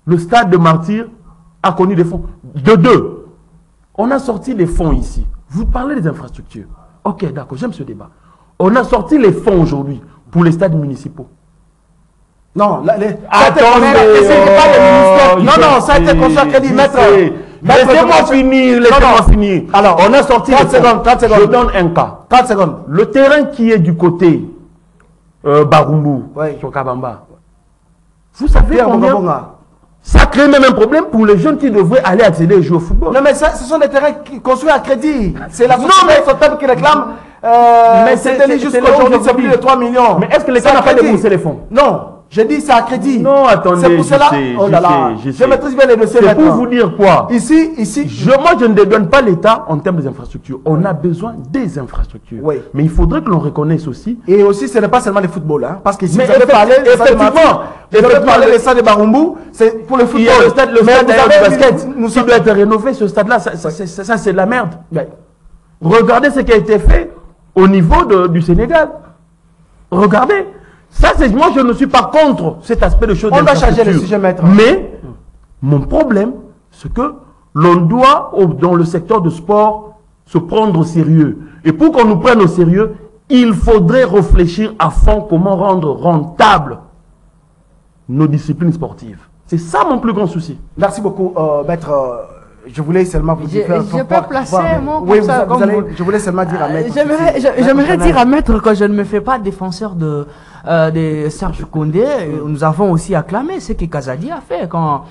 [SPEAKER 2] le stade de Martyrs a connu des fonds? De deux. On a sorti les fonds ici. Vous parlez des infrastructures. Ok, d'accord, j'aime ce débat. On a sorti les fonds aujourd'hui pour les stades municipaux.
[SPEAKER 1] Non,
[SPEAKER 2] attendez,
[SPEAKER 1] non, ça a été consacré, maître.
[SPEAKER 2] Laissez-moi finir. Alors, on a sorti
[SPEAKER 1] 30 secondes.
[SPEAKER 2] Je donne un cas.
[SPEAKER 1] 30 secondes.
[SPEAKER 2] Le terrain qui est du côté Barumbu, sur Kabamba. Vous savez combien ça crée même un problème pour les jeunes qui devraient aller accéder et jouer au football.
[SPEAKER 1] Non, mais ce sont des terrains construits à crédit. C'est la société qui réclame. Mais c'était jusqu'à aujourd'hui, c'est plus de 3 millions.
[SPEAKER 2] Mais est-ce que l'État n'a pas déboursé les fonds?
[SPEAKER 1] Non. J'ai dit c'est à crédit.
[SPEAKER 2] Non, attendez,
[SPEAKER 1] c'est pour cela. Je maîtrise bien les dossiers.
[SPEAKER 2] C'est pour vous dire quoi?
[SPEAKER 1] Ici.
[SPEAKER 2] Moi, je ne dédouane pas l'État en termes des infrastructures. On a besoin des infrastructures.
[SPEAKER 1] Oui.
[SPEAKER 2] Mais il faudrait que l'on reconnaisse aussi.
[SPEAKER 1] Et aussi, ce n'est pas seulement le football. Hein, parce que si
[SPEAKER 2] vous avez parlé,
[SPEAKER 1] le stade de Barumbu, c'est pour le football.
[SPEAKER 2] Il y a le stade du basket. Qui doit être rénové, ce stade-là. Ça, c'est de la merde. Regardez ce qui a été fait au niveau du Sénégal. Regardez. Ça, c'est moi, je ne suis pas contre cet aspect de choses.
[SPEAKER 1] On doit changer le sujet, maître.
[SPEAKER 2] Mais mon problème, c'est que l'on doit, dans le secteur du sport, se prendre au sérieux. Et pour qu'on nous prenne au sérieux, il faudrait réfléchir à fond comment rendre rentable nos disciplines sportives. C'est ça mon plus grand souci.
[SPEAKER 1] Merci beaucoup, maître. Je voulais seulement vous dire...
[SPEAKER 3] Je peux placer mon
[SPEAKER 1] oui, je voulais seulement dire à maître...
[SPEAKER 3] J'aimerais dire à maître que je ne me fais pas défenseur de Serge Koundé. Nous avons aussi acclamé ce que Kazadi a fait quand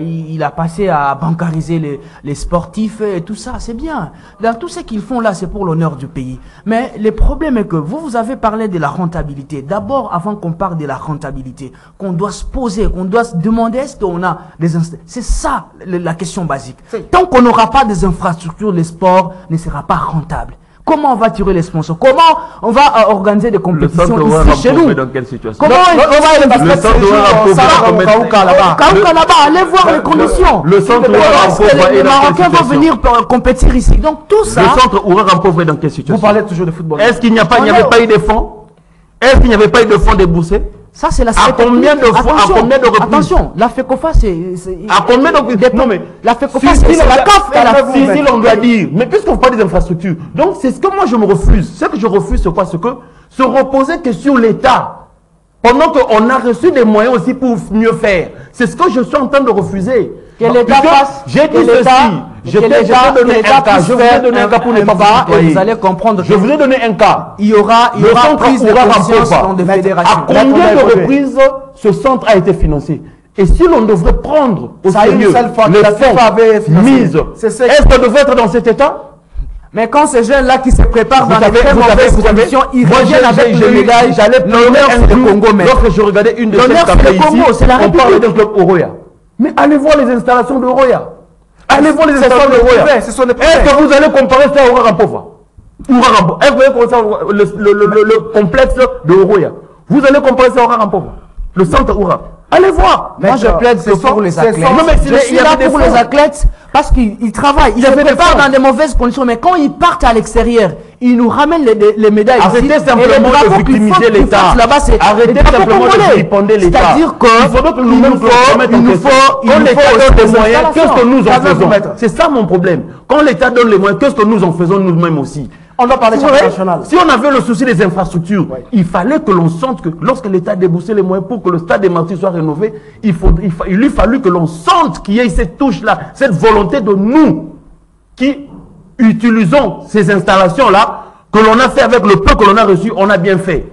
[SPEAKER 3] il a passé à bancariser les sportifs et tout ça. C'est bien. Dans tout ce qu'ils font là, c'est pour l'honneur du pays. Mais le problème est que vous avez parlé de la rentabilité. D'abord, avant qu'on parle de la rentabilité, qu'on doit se poser, qu'on doit se demander est-ce qu'on a des... C'est ça la question basique. Tant qu'on n'aura pas des infrastructures, le sport ne sera pas rentable. Comment on va tirer les sponsors? Comment on va organiser des compétitions ici chez nous?
[SPEAKER 2] Dans quelle situation?
[SPEAKER 3] Comment
[SPEAKER 2] le centre
[SPEAKER 3] Kauka là-bas, allez voir les conditions.
[SPEAKER 2] Le centre
[SPEAKER 3] les Marocains vont venir compétir ici. Donc tout ça.
[SPEAKER 2] Le centre Ourar en pauvre est dans quelle situation?
[SPEAKER 1] Vous parlez toujours de football.
[SPEAKER 2] Est-ce qu'il n'y avait pas eu de fonds? Est-ce qu'il n'y avait pas eu de fonds déboursés?
[SPEAKER 3] Ça, c'est la
[SPEAKER 2] à combien de fois, à combien de reprises?
[SPEAKER 3] Attention, la FECOFA, c'est...
[SPEAKER 2] À combien de reprises? Non, mais...
[SPEAKER 3] La FECOFA, c'est la CAF et la
[SPEAKER 2] Si l'on doit dire, mais puisqu'on parle des infrastructures, donc c'est ce que moi je me refuse. Ce que je refuse, c'est quoi? C'est que se reposer que sur l'État, pendant qu'on a reçu des moyens aussi pour mieux faire. C'est ce que je suis en train de refuser.
[SPEAKER 3] Que l'État fasse...
[SPEAKER 2] J'ai dit ceci. Je vous ai donné un cas. Je vous ai donné un cas pour ne pas
[SPEAKER 3] et vous allez comprendre.
[SPEAKER 2] Je vous ai donné un cas.
[SPEAKER 3] Il y aura prise de conscience dans des fédérations.
[SPEAKER 2] À combien de reprises ce centre a été financé? Et si l'on devrait prendre au sérieux les fonds mis, est-ce qu'on devrait être dans cet état?
[SPEAKER 3] Mais quand ces jeunes-là qui se préparent dans des très mauvaises conditions, ils reviennent avec les médailles.
[SPEAKER 2] L'honneur, c'est le Congo. Lorsque je regardais une de ces campagnes ici, on parlait d'un club Oroya. Mais allez voir les installations de Oroya. Allez voir les installations de Oroya. Est-ce que vous allez comparer ça à Ourar en pauvre? Est-ce que vous allez comparer le complexe de Oroya? Vous allez comparer ça à Ourar en pauvre? Le centre Ourar. Allez voir.
[SPEAKER 3] Moi, je plaide pour les athlètes.
[SPEAKER 2] Non, mais
[SPEAKER 3] je suis là pour les athlètes parce qu'ils travaillent. Ils se préparent dans des mauvaises conditions. Mais quand ils partent à l'extérieur, ils nous ramènent les médailles.
[SPEAKER 2] Arrêtez simplement de victimiser l'État. Arrêtez simplement de vilipender l'État.
[SPEAKER 3] C'est-à-dire qu'il faut nous faut
[SPEAKER 2] quand l'État donne les moyens, qu'est-ce que nous en faisons? C'est ça mon problème. Quand l'État donne les moyens, qu'est-ce que nous en faisons nous-mêmes aussi?
[SPEAKER 1] On doit parler national.
[SPEAKER 2] Si on avait le souci des infrastructures, il fallait que l'on sente que lorsque l'État a déboursé les moyens pour que le stade des Martyrs soit rénové, il lui fallut que l'on sente qu'il y ait cette touche-là, cette volonté de nous qui utilisons ces installations-là, que l'on a fait avec le peu que l'on a reçu, on a bien fait.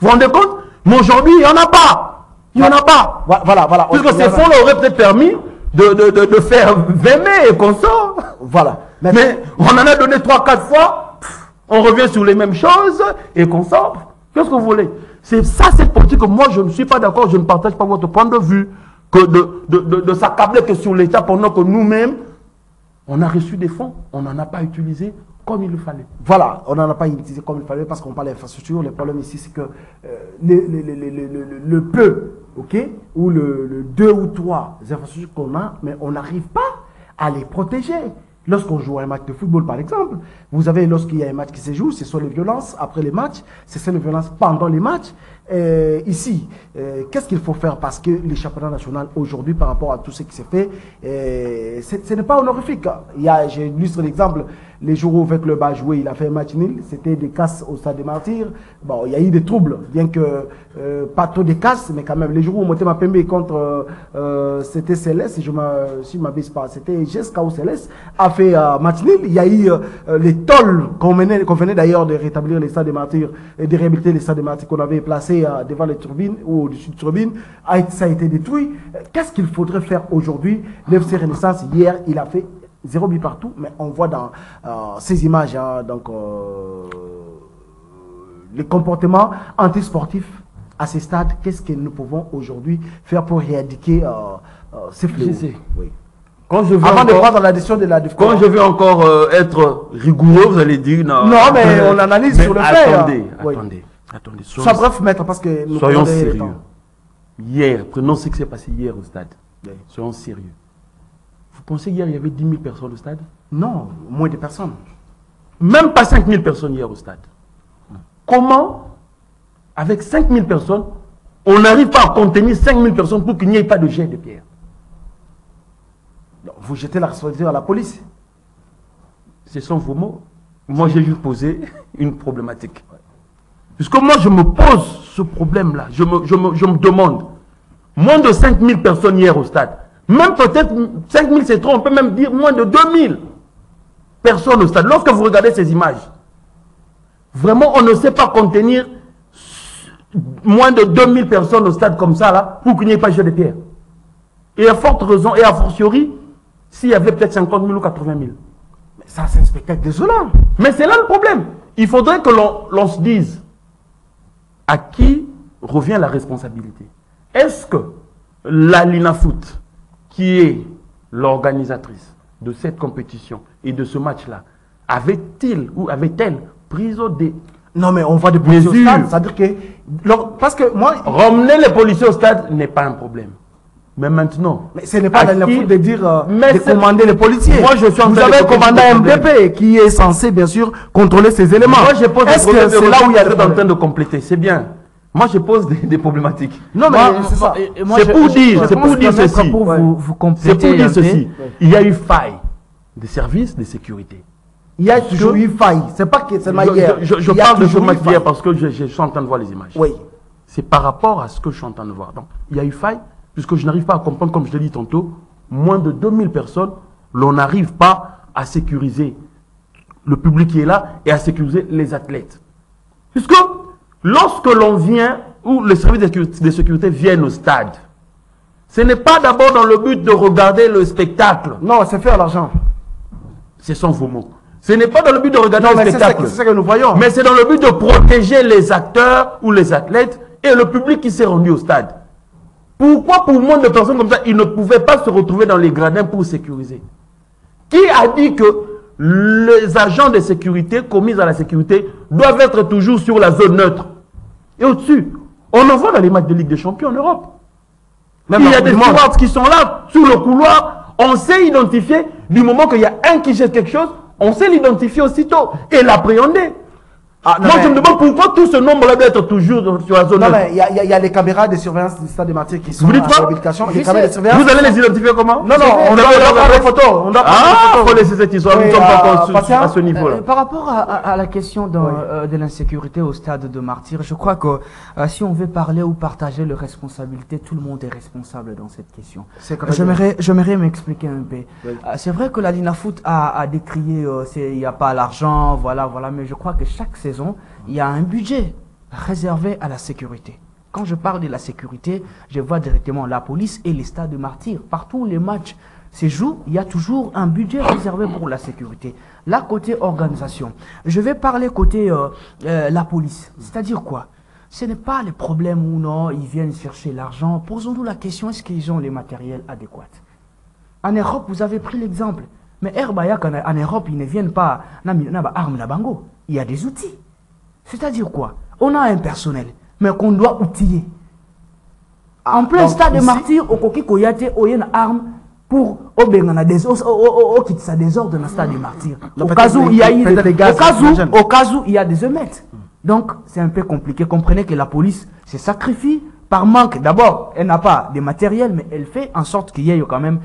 [SPEAKER 2] Vous vous rendez compte? Mais aujourd'hui, il n'y en a pas. Il n'y en a pas.
[SPEAKER 1] Voilà.
[SPEAKER 2] Puisque ces fonds auraient peut-être permis de faire 20 mai et qu'on sort.
[SPEAKER 1] Voilà.
[SPEAKER 2] Mais on en a donné 3-4 fois. On revient sur les mêmes choses et qu'on sort. Qu'est-ce que vous voulez? C'est ça cette politique que moi je ne suis pas d'accord, je ne partage pas votre point de vue, que de s'accabler que sur l'État pendant que nous-mêmes, on a reçu des fonds, on n'en a pas utilisé comme il le fallait.
[SPEAKER 1] Voilà, on n'en a pas utilisé comme il fallait parce qu'on parle d'infrastructure. Le problème ici, c'est que le peu, ok, ou le 2 ou 3 infrastructures qu'on a, mais on n'arrive pas à les protéger. Lorsqu'on joue un match de football, par exemple, vous avez, lorsqu'il y a un match qui se joue, ce sont les violences après les matchs, ce sont les violences pendant les matchs. Ici, qu'est-ce qu'il faut faire? Parce que les championnats nationaux, aujourd'hui, par rapport à tout ce qui s'est fait, ce n'est pas honorifique. J'illustre l'exemple, les jours où avec le bas joué, il a fait un match nul, c'était des casses au stade des Martyrs. Bon, il y a eu des troubles, bien que pas trop de casses, mais quand même, les jours où Motema Pembe contre, c'était Céleste, si je ne m'abuse pas, c'était Jessica ou Céleste, a fait match nul. Il y a eu les tolls qu'on venait d'ailleurs de rétablir les stades des Martyrs et de réhabiliter les stades des Martyrs qu'on avait placés devant les turbines ou au-dessus de turbines. Ça a été détruit. Qu'est-ce qu'il faudrait faire aujourd'hui? L'FC Renaissance, hier, il a fait 0 but partout, mais on voit dans ces images, les comportements antisportifs à ces stades. Qu'est-ce que nous pouvons aujourd'hui faire pour éradiquer ces fléaux? Oui.
[SPEAKER 2] Avant
[SPEAKER 1] de prendre la décision de la DIFCO.
[SPEAKER 2] Quand je veux encore être rigoureux, vous allez dire non.
[SPEAKER 1] Non, mais on analyse sur le fait.
[SPEAKER 2] Attendez.
[SPEAKER 1] Sois bref, maître, parce que nous
[SPEAKER 2] soyons sérieux. Hier, prenons ce qui s'est passé hier au stade. Soyons sérieux. Vous pensez qu'hier, il y avait 10 000 personnes au stade?
[SPEAKER 1] Non, moins de personnes.
[SPEAKER 2] Même pas 5 000 personnes hier au stade. Comment avec 5000 personnes, on n'arrive pas à contenir 5000 personnes pour qu'il n'y ait pas de jet de pierre.
[SPEAKER 1] Non, vous jetez la responsabilité à la police.
[SPEAKER 2] Ce sont vos mots. Moi, j'ai juste posé une problématique. Puisque moi, je me pose ce problème-là. Je me demande. Moins de 5000 personnes hier au stade. Même peut-être 5000 c'est trop. On peut même dire moins de 2000 personnes au stade. Lorsque vous regardez ces images, vraiment, on ne sait pas contenir moins de 2000 personnes au stade comme ça, là, pour qu'il n'y ait pas de jet de pierre. Et à forte raison, et à fortiori, s'il y avait peut-être 50 000 ou 80 000.
[SPEAKER 1] Mais ça, c'est un spectacle désolant.
[SPEAKER 2] Mais c'est là le problème. Il faudrait que l'on se dise à qui revient la responsabilité. Est-ce que la Linafoot, qui est l'organisatrice de cette compétition et de ce match-là, avait-il ou avait-elle pris des...
[SPEAKER 1] Non, mais on voit des policiers au stade, c'est-à-dire que... Parce que moi...
[SPEAKER 2] Ramener les policiers au stade n'est pas un problème. Mais maintenant...
[SPEAKER 1] Mais ce n'est pas la faute de dire...
[SPEAKER 2] de
[SPEAKER 1] commander les policiers.
[SPEAKER 2] Moi, je suis en train
[SPEAKER 1] Vous avez un commandant MDP qui est censé, bien sûr, contrôler ces éléments.
[SPEAKER 2] Moi, je pose des problèmes.
[SPEAKER 1] C'est là où il y a...
[SPEAKER 2] en train de compléter. C'est bien. Moi, je pose des problématiques.
[SPEAKER 1] Non, mais c'est ça.
[SPEAKER 2] C'est pour dire ceci.
[SPEAKER 3] Pour vous compléter.
[SPEAKER 2] C'est pour dire ceci. Il y a eu faille des services de sécurité.
[SPEAKER 1] Il y a toujours eu faille. C'est pas que c'est hier.
[SPEAKER 2] Je parle de ce match d'hier parce que je suis en train de voir les images.
[SPEAKER 1] Oui.
[SPEAKER 2] C'est par rapport à ce que je suis en train de voir. Donc, il y a eu faille, puisque je n'arrive pas à comprendre, comme je l'ai dit tantôt, moins de 2000 personnes, l'on n'arrive pas à sécuriser le public qui est là et à sécuriser les athlètes. Puisque lorsque l'on vient, ou les services de sécurité viennent au stade, ce n'est pas d'abord dans le but de regarder le spectacle.
[SPEAKER 1] Non, c'est faire l'argent.
[SPEAKER 2] Ce sont vos mots. Ce n'est pas dans le but de regarder le spectacle.
[SPEAKER 1] C'est ça que nous voyons.
[SPEAKER 2] Mais c'est dans le but de protéger les acteurs ou les athlètes et le public qui s'est rendu au stade. Pourquoi pour moins de personnes comme ça, ils ne pouvaient pas se retrouver dans les gradins pour sécuriser? Qui a dit que les agents de sécurité commis à la sécurité doivent être toujours sur la zone neutre? Et au-dessus, on en voit dans les matchs de Ligue des Champions en Europe. Même il y a des stewards qui sont là, sur le couloir. On sait identifier, du moment qu'il y a un qui jette quelque chose, on sait l'identifier aussitôt et l'appréhender. Moi, je me demande pourquoi tout ce nombre-là doit être toujours sur la zone.
[SPEAKER 1] Non, mais il y a les caméras de surveillance du stade de Martyrs qui sont
[SPEAKER 2] à
[SPEAKER 1] l'habilitation. Les caméras de surveillance.
[SPEAKER 2] Vous allez les identifier comment?
[SPEAKER 1] Non, on doit prendre des photos. On doit prendre des photos.
[SPEAKER 2] Il faut laisser cette histoire. Nous ne sommes pas à ce niveau-là.
[SPEAKER 3] Par rapport à la question de l'insécurité au stade de Martyrs, je crois que si on veut parler ou partager les responsabilités, tout le monde est responsable dans cette question. J'aimerais m'expliquer un peu. C'est vrai que la Linafoot a décrié il n'y a pas l'argent, voilà, mais je crois que chaque saison, il y a un budget réservé à la sécurité. Quand je parle de la sécurité, je vois directement la police et les stades de Martyrs. Partout où les matchs se jouent, il y a toujours un budget réservé pour la sécurité. Là, côté organisation, je vais parler côté la police. C'est-à-dire quoi? Ce n'est pas le problème où non, ils viennent chercher l'argent. Posons-nous la question, est-ce qu'ils ont les matériels adéquats? En Europe, vous avez pris l'exemple. Mais Herbayak, en Europe, ils ne viennent pas armes la bango. Il y a des outils. C'est-à-dire quoi? On a un personnel, mais qu'on doit outiller. En plein stade de Martyrs, au Koki Koyate, il y a une arme pour quitter sa désordre dans le stade de Martyrs. Au cas où il y a il y a des émeutes. Donc, c'est un peu compliqué. Comprenez que la police se sacrifie par manque. D'abord, elle n'a pas de matériel, mais elle fait en sorte qu'il y ait quand même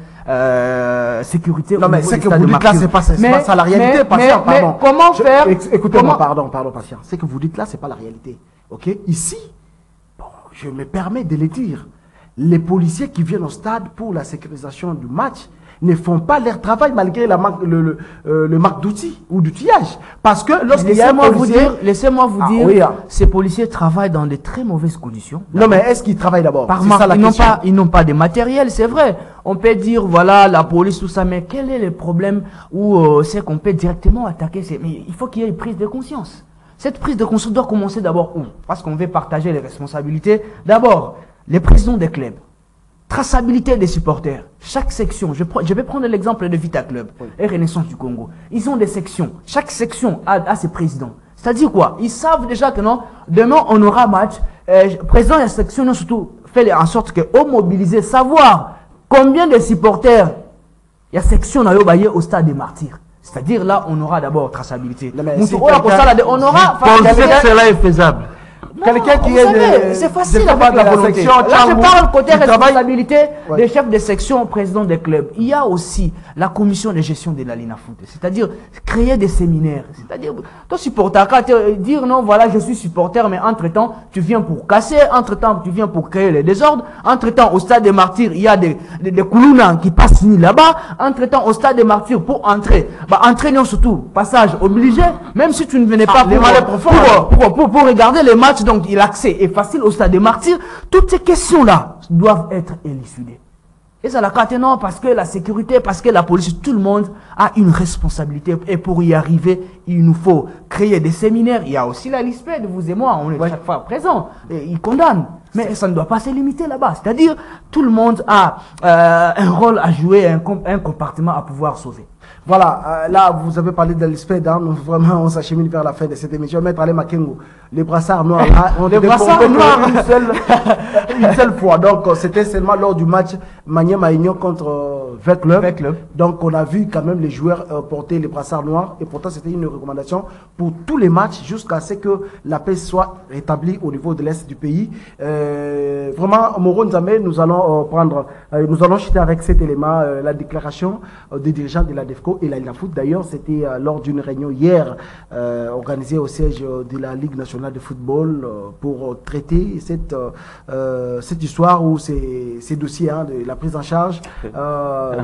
[SPEAKER 3] sécurité.
[SPEAKER 1] Non, mais c'est que vous dites là, c'est pas ça la réalité, patient, pardon.
[SPEAKER 3] Comment faire?
[SPEAKER 1] Écoutez-moi, pardon, patient. C'est que vous dites là, c'est pas la réalité. Ok? Ici, bon, je me permets de le dire. Les policiers qui viennent au stade pour la sécurisation du match ne font pas leur travail malgré le manque d'outils ou d'outillage. Parce que lorsqu'il y a un policier...
[SPEAKER 3] Laissez-moi vous dire, ces policiers travaillent dans de très mauvaises conditions.
[SPEAKER 1] Non, mais est-ce qu'ils travaillent d'abord?
[SPEAKER 3] Ils n'ont pas de matériel, c'est vrai. On peut dire, voilà, la police, tout ça, mais quel est le problème où c'est qu'on peut directement attaquer? Mais il faut qu'il y ait une prise de conscience. Cette prise de conscience doit commencer d'abord où? Parce qu'on veut partager les responsabilités. D'abord, les présidents des clubs. Traçabilité des supporters. Chaque section, je vais prendre l'exemple de Vita Club et Renaissance du Congo. Ils ont des sections. Chaque section a ses présidents. C'est-à-dire quoi? Ils savent déjà que non, demain on aura match. Président de la section, surtout, fait en sorte que au mobiliser, savoir combien de supporters il y a section au stade des Martyrs. C'est-à-dire là, on aura d'abord traçabilité.
[SPEAKER 2] On sait que cela est faisable.
[SPEAKER 1] Quelqu'un qui est
[SPEAKER 3] c'est facile
[SPEAKER 1] de
[SPEAKER 3] avec la volonté.
[SPEAKER 1] section,
[SPEAKER 3] Là, je parle côté responsabilité
[SPEAKER 1] Ouais.
[SPEAKER 3] des chefs de section, président des clubs. Il y a aussi la commission de gestion de la Linafoot, c'est-à-dire créer des séminaires. C'est-à-dire, toi supporter, dire non, voilà, je suis supporter, mais entre-temps, tu viens pour casser, entre-temps, tu viens pour créer les désordres, entre-temps, au stade des martyrs, il y a des koulounans qui passent là-bas, entre-temps, au stade des martyrs, pour entrer, entraînons surtout, passage obligé, même si tu ne venais pas pour regarder les matchs, donc l'accès est facile au stade des martyrs. Toutes ces questions-là doivent être élucidées. Et ça la carte non, parce que la sécurité, parce que la police, tout le monde a une responsabilité. Et pour y arriver, il nous faut créer des séminaires. Il y a aussi la LISPED, vous et moi, on est chaque fois présents. Et ils condamnent. Mais ça ne doit pas se limiter là-bas. C'est-à-dire, tout le monde a un rôle à jouer, un compartiment à pouvoir sauver.
[SPEAKER 1] Voilà, là vous avez parlé de l'ISPED, hein, vraiment on s'achemine vers la fin de cette émission. Maître Ale Makengo, les brassards noirs,
[SPEAKER 3] les brassards noirs
[SPEAKER 1] une seule fois. Donc c'était seulement lors du match Maniema Union contre Club. Donc on a vu quand même les joueurs porter les brassards noirs et pourtant c'était une recommandation pour tous les matchs jusqu'à ce que la paix soit rétablie au niveau de l'Est du pays. Vraiment, Moro Nzambe, nous allons chuter avec cet élément, la déclaration des dirigeants de la DEFCO et la Linafoot. D'ailleurs, c'était lors d'une réunion hier organisée au siège de la Ligue nationale de football pour traiter cette histoire ou ces dossiers de la prise en charge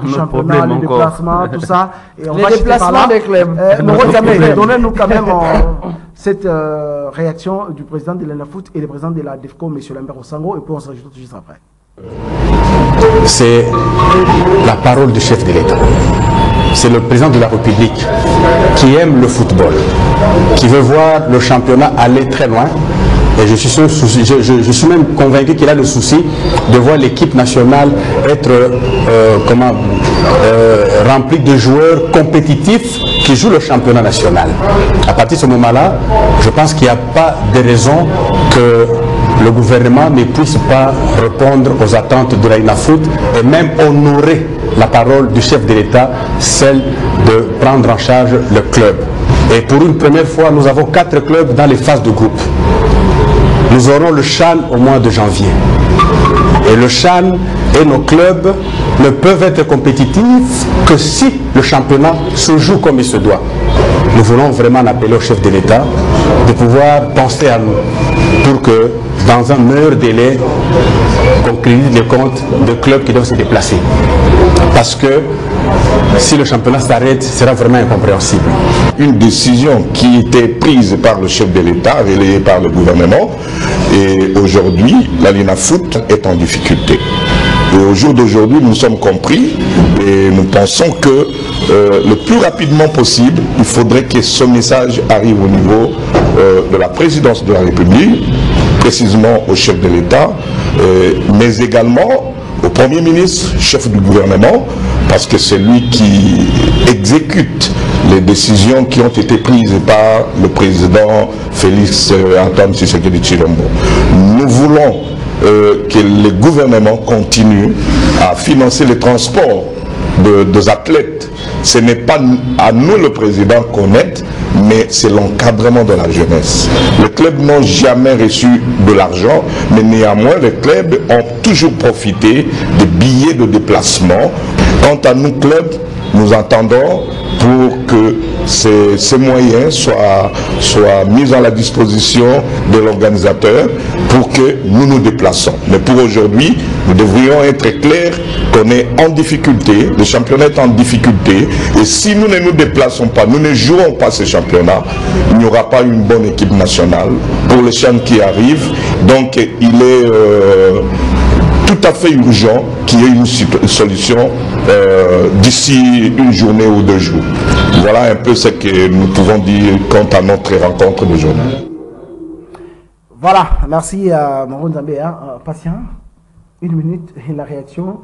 [SPEAKER 1] du championnat, le déplacement, tout ça. Et on
[SPEAKER 3] les déplacements des clubs.
[SPEAKER 1] Donnez-nous quand même cette réaction du président de la Linafoot et le président de la DEFCO, M. Lambert Osango, et puis on se rajoute tout juste après.
[SPEAKER 4] C'est la parole du chef de l'État. C'est le président de la République qui aime le football, qui veut voir le championnat aller très loin. Et je suis même convaincu qu'il a le souci de voir l'équipe nationale être remplie de joueurs compétitifs qui jouent le championnat national. À partir de ce moment-là, je pense qu'il n'y a pas de raison que le gouvernement ne puisse pas répondre aux attentes de la Linafoot et même honorer la parole du chef de l'État, celle de prendre en charge le club. Et pour une première fois, nous avons 4 clubs dans les phases de groupe. Nous aurons le CHAN au mois de janvier. Et le CHAN et nos clubs ne peuvent être compétitifs que si le championnat se joue comme il se doit. Nous voulons vraiment appeler au chef de l'État de pouvoir penser à nous pour que, dans un meilleur délai, qu'on crédite les comptes de clubs qui doivent se déplacer. Parce que si le championnat s'arrête, ce sera vraiment incompréhensible.
[SPEAKER 5] Une décision qui était prise par le chef de l'État, relayée par le gouvernement, et aujourd'hui, la Linafoot est en difficulté. Et au jour d'aujourd'hui, nous sommes compris et nous pensons que le plus rapidement possible, il faudrait que ce message arrive au niveau de la présidence de la République, précisément au chef de l'État, mais également au Premier ministre, chef du gouvernement, parce que c'est lui qui exécute les décisions qui ont été prises par le président Félix Antoine Tshisekedi Tshilombo. Nous voulons que le gouvernement continue à financer les transports des athlètes. Ce n'est pas à nous le président qu'on aide, mais c'est l'encadrement de la jeunesse. Les clubs n'ont jamais reçu de l'argent, mais néanmoins les clubs ont toujours profité des billets de déplacement. Quant à nous clubs, nous entendons pour que ces moyens soient mis à la disposition de l'organisateur pour que nous nous déplaçons. Mais pour aujourd'hui, nous devrions être clairs qu'on est en difficulté, le championnat est en difficulté, et si nous ne nous déplaçons pas, nous ne jouons pas ce championnat, il n'y aura pas une bonne équipe nationale pour les chaînes qui arrivent. Donc il est tout à fait urgent qu'il y ait une solution d'ici une journée ou 2 jours. Voilà un peu ce que nous pouvons dire quant à notre rencontre d'aujourd'hui.
[SPEAKER 1] Voilà, merci à Moro Nzambe. Patient, 1 minute et la réaction.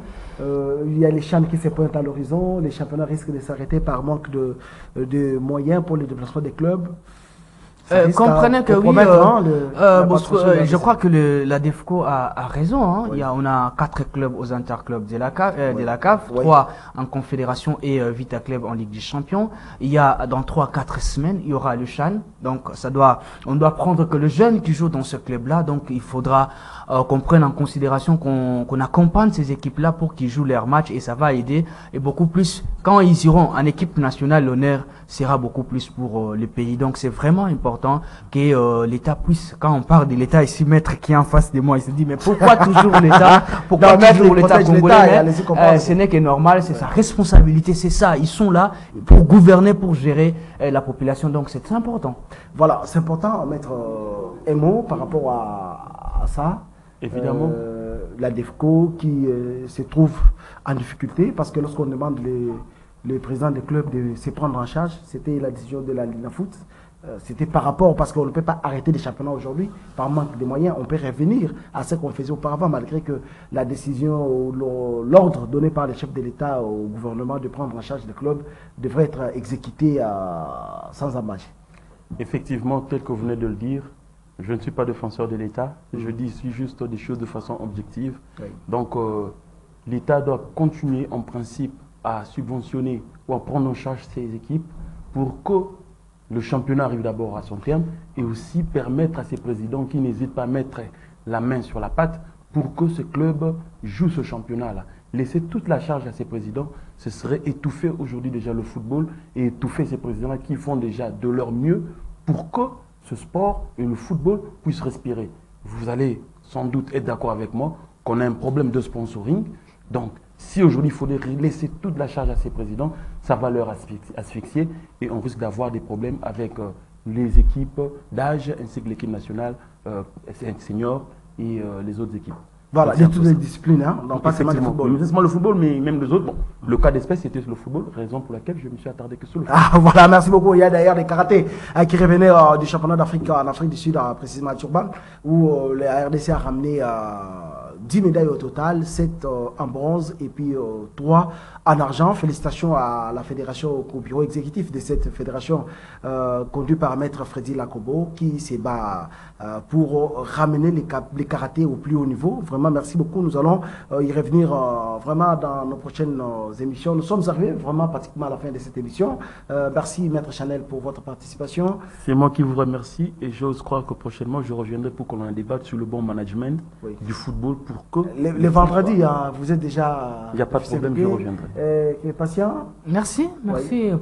[SPEAKER 1] Il y a les chaînes qui se pointent à l'horizon. Les championnats risquent de s'arrêter par manque de moyens pour le déplacement des clubs.
[SPEAKER 3] Comprenez que oui, je crois que la DEFCO a raison. Hein.
[SPEAKER 1] Oui.
[SPEAKER 3] On a 4 clubs aux interclubs de la CAF, 3 en confédération et 8 clubs en Ligue des Champions. Il y a dans 3-4 semaines, il y aura le CHAN. Donc on doit prendre que le jeune qui joue dans ce club-là, donc il faudra qu'on prenne en considération qu'on accompagne ces équipes-là pour qu'ils jouent leurs matchs et ça va aider. Et beaucoup plus, quand ils iront en équipe nationale, l'honneur sera beaucoup plus pour le pays. Donc c'est vraiment important que l'État puisse, quand on parle de l'État ici, maître qui est en face de moi, il se dit mais pourquoi toujours l'État, pourquoi toujours l'État congolais? Ce n'est que normal, c'est sa responsabilité, c'est ça. Ils sont là pour gouverner, pour gérer la population, donc c'est important.
[SPEAKER 1] Voilà, c'est important, maître un mot par rapport à ça.
[SPEAKER 2] Évidemment.
[SPEAKER 1] La DEFCO qui se trouve en difficulté parce que lorsqu'on demande le président des clubs de se prendre en charge, c'était la décision de la Linafoot. C'était par rapport, parce qu'on ne peut pas arrêter les championnats aujourd'hui, par manque de moyens, on peut revenir à ce qu'on faisait auparavant, malgré que la décision ou l'ordre donné par les chefs de l'État au gouvernement de prendre en charge les clubs devrait être exécuté sans ambages.
[SPEAKER 2] Effectivement, tel que vous venez de le dire, je ne suis pas défenseur de l'État, je dis ici juste des choses de façon objective.
[SPEAKER 1] Oui.
[SPEAKER 2] Donc, l'État doit continuer en principe à subventionner ou à prendre en charge ces équipes pour que le championnat arrive d'abord à son terme et aussi permettre à ces présidents qui n'hésitent pas à mettre la main sur la pâte pour que ce club joue ce championnat-là. Laisser toute la charge à ces présidents, ce serait étouffer aujourd'hui déjà le football et étouffer ces présidents qui font déjà de leur mieux pour que ce sport et le football puissent respirer. Vous allez sans doute être d'accord avec moi qu'on a un problème de sponsoring. Donc, si aujourd'hui il faut laisser toute la charge à ces présidents, ça va leur asphyxier et on risque d'avoir des problèmes avec les équipes d'âge ainsi que l'équipe nationale senior et les autres équipes.
[SPEAKER 1] Voilà, de toutes les disciplines, hein, donc pas seulement le football.
[SPEAKER 2] Pas seulement le football, mais même les autres. Bon, le cas d'espèce, c'était le football, raison pour laquelle je me suis attardé que sur le football.
[SPEAKER 1] Ah, voilà, merci beaucoup. Il y a d'ailleurs des karatés qui revenaient du championnat d'Afrique en Afrique du Sud, précisément à Turban, où la RDC a ramené 10 médailles au total, 7 en bronze et puis 3 en argent. Félicitations à la fédération, au bureau exécutif de cette fédération conduite par maître Freddy Lakobo qui se bat pour ramener les karatés au plus haut niveau. Vraiment, merci beaucoup. Nous allons y revenir vraiment dans nos prochaines émissions. Nous sommes arrivés vraiment pratiquement à la fin de cette émission. Merci maître Chanel pour votre participation.
[SPEAKER 2] C'est moi qui vous remercie et j'ose croire que prochainement je reviendrai pour qu'on en débatte sur le bon management du football pour que...
[SPEAKER 1] Les vendredis, hein, vous êtes déjà...
[SPEAKER 2] Il n'y a pas de problème, je reviendrai.
[SPEAKER 1] Patient.
[SPEAKER 3] Merci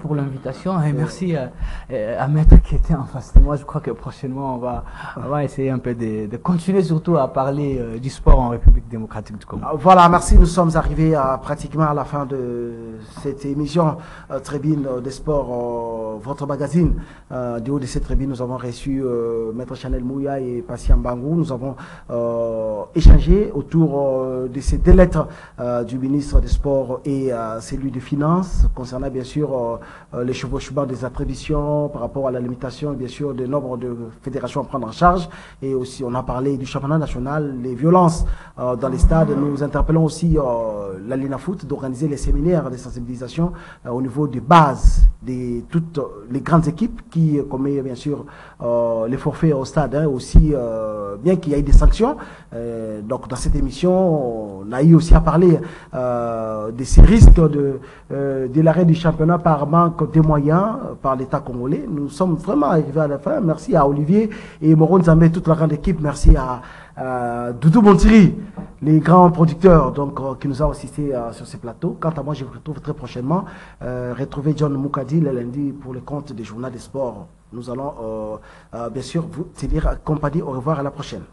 [SPEAKER 3] pour l'invitation et merci à maître qui était en face de moi. Je crois que prochainement on va essayer un peu de continuer surtout à parler du sport en République démocratique du Congo.
[SPEAKER 1] Voilà, merci. Nous sommes arrivés pratiquement à la fin de cette émission Tribune des Sports, votre magazine. Du haut de cette tribune, nous avons reçu maître Chanel Mouya et Patient Bangou. Nous avons échangé autour de ces deux lettres du ministre des Sports et celui des Finances, concernant bien sûr les chevauchements des attributions par rapport à la limitation bien sûr du nombre de fédérations à prendre en charge. Et aussi, on a parlé du championnat national, les violences dans les stades. Nous interpellons aussi la Linafoot d'organiser les séminaires de sensibilisation au niveau des bases de toutes les grandes équipes qui commettent bien sûr les forfaits au stade, hein, aussi bien qu'il y ait des sanctions. Donc dans cette émission, on a eu aussi à parler de ces risques de l'arrêt du championnat par manque de moyens par l'État congolais. Nous sommes vraiment arrivés à la fin. Merci à Olivier et Moron Zambé, toute la grande équipe. Merci à Doudou Montiri, les grands producteurs qui nous ont assistés sur ces plateaux. Quant à moi, je vous retrouve très prochainement. Retrouver John Moukadi le lundi pour le compte des journaux des sports. Nous allons bien sûr vous tenir compagnie. Au revoir, à la prochaine.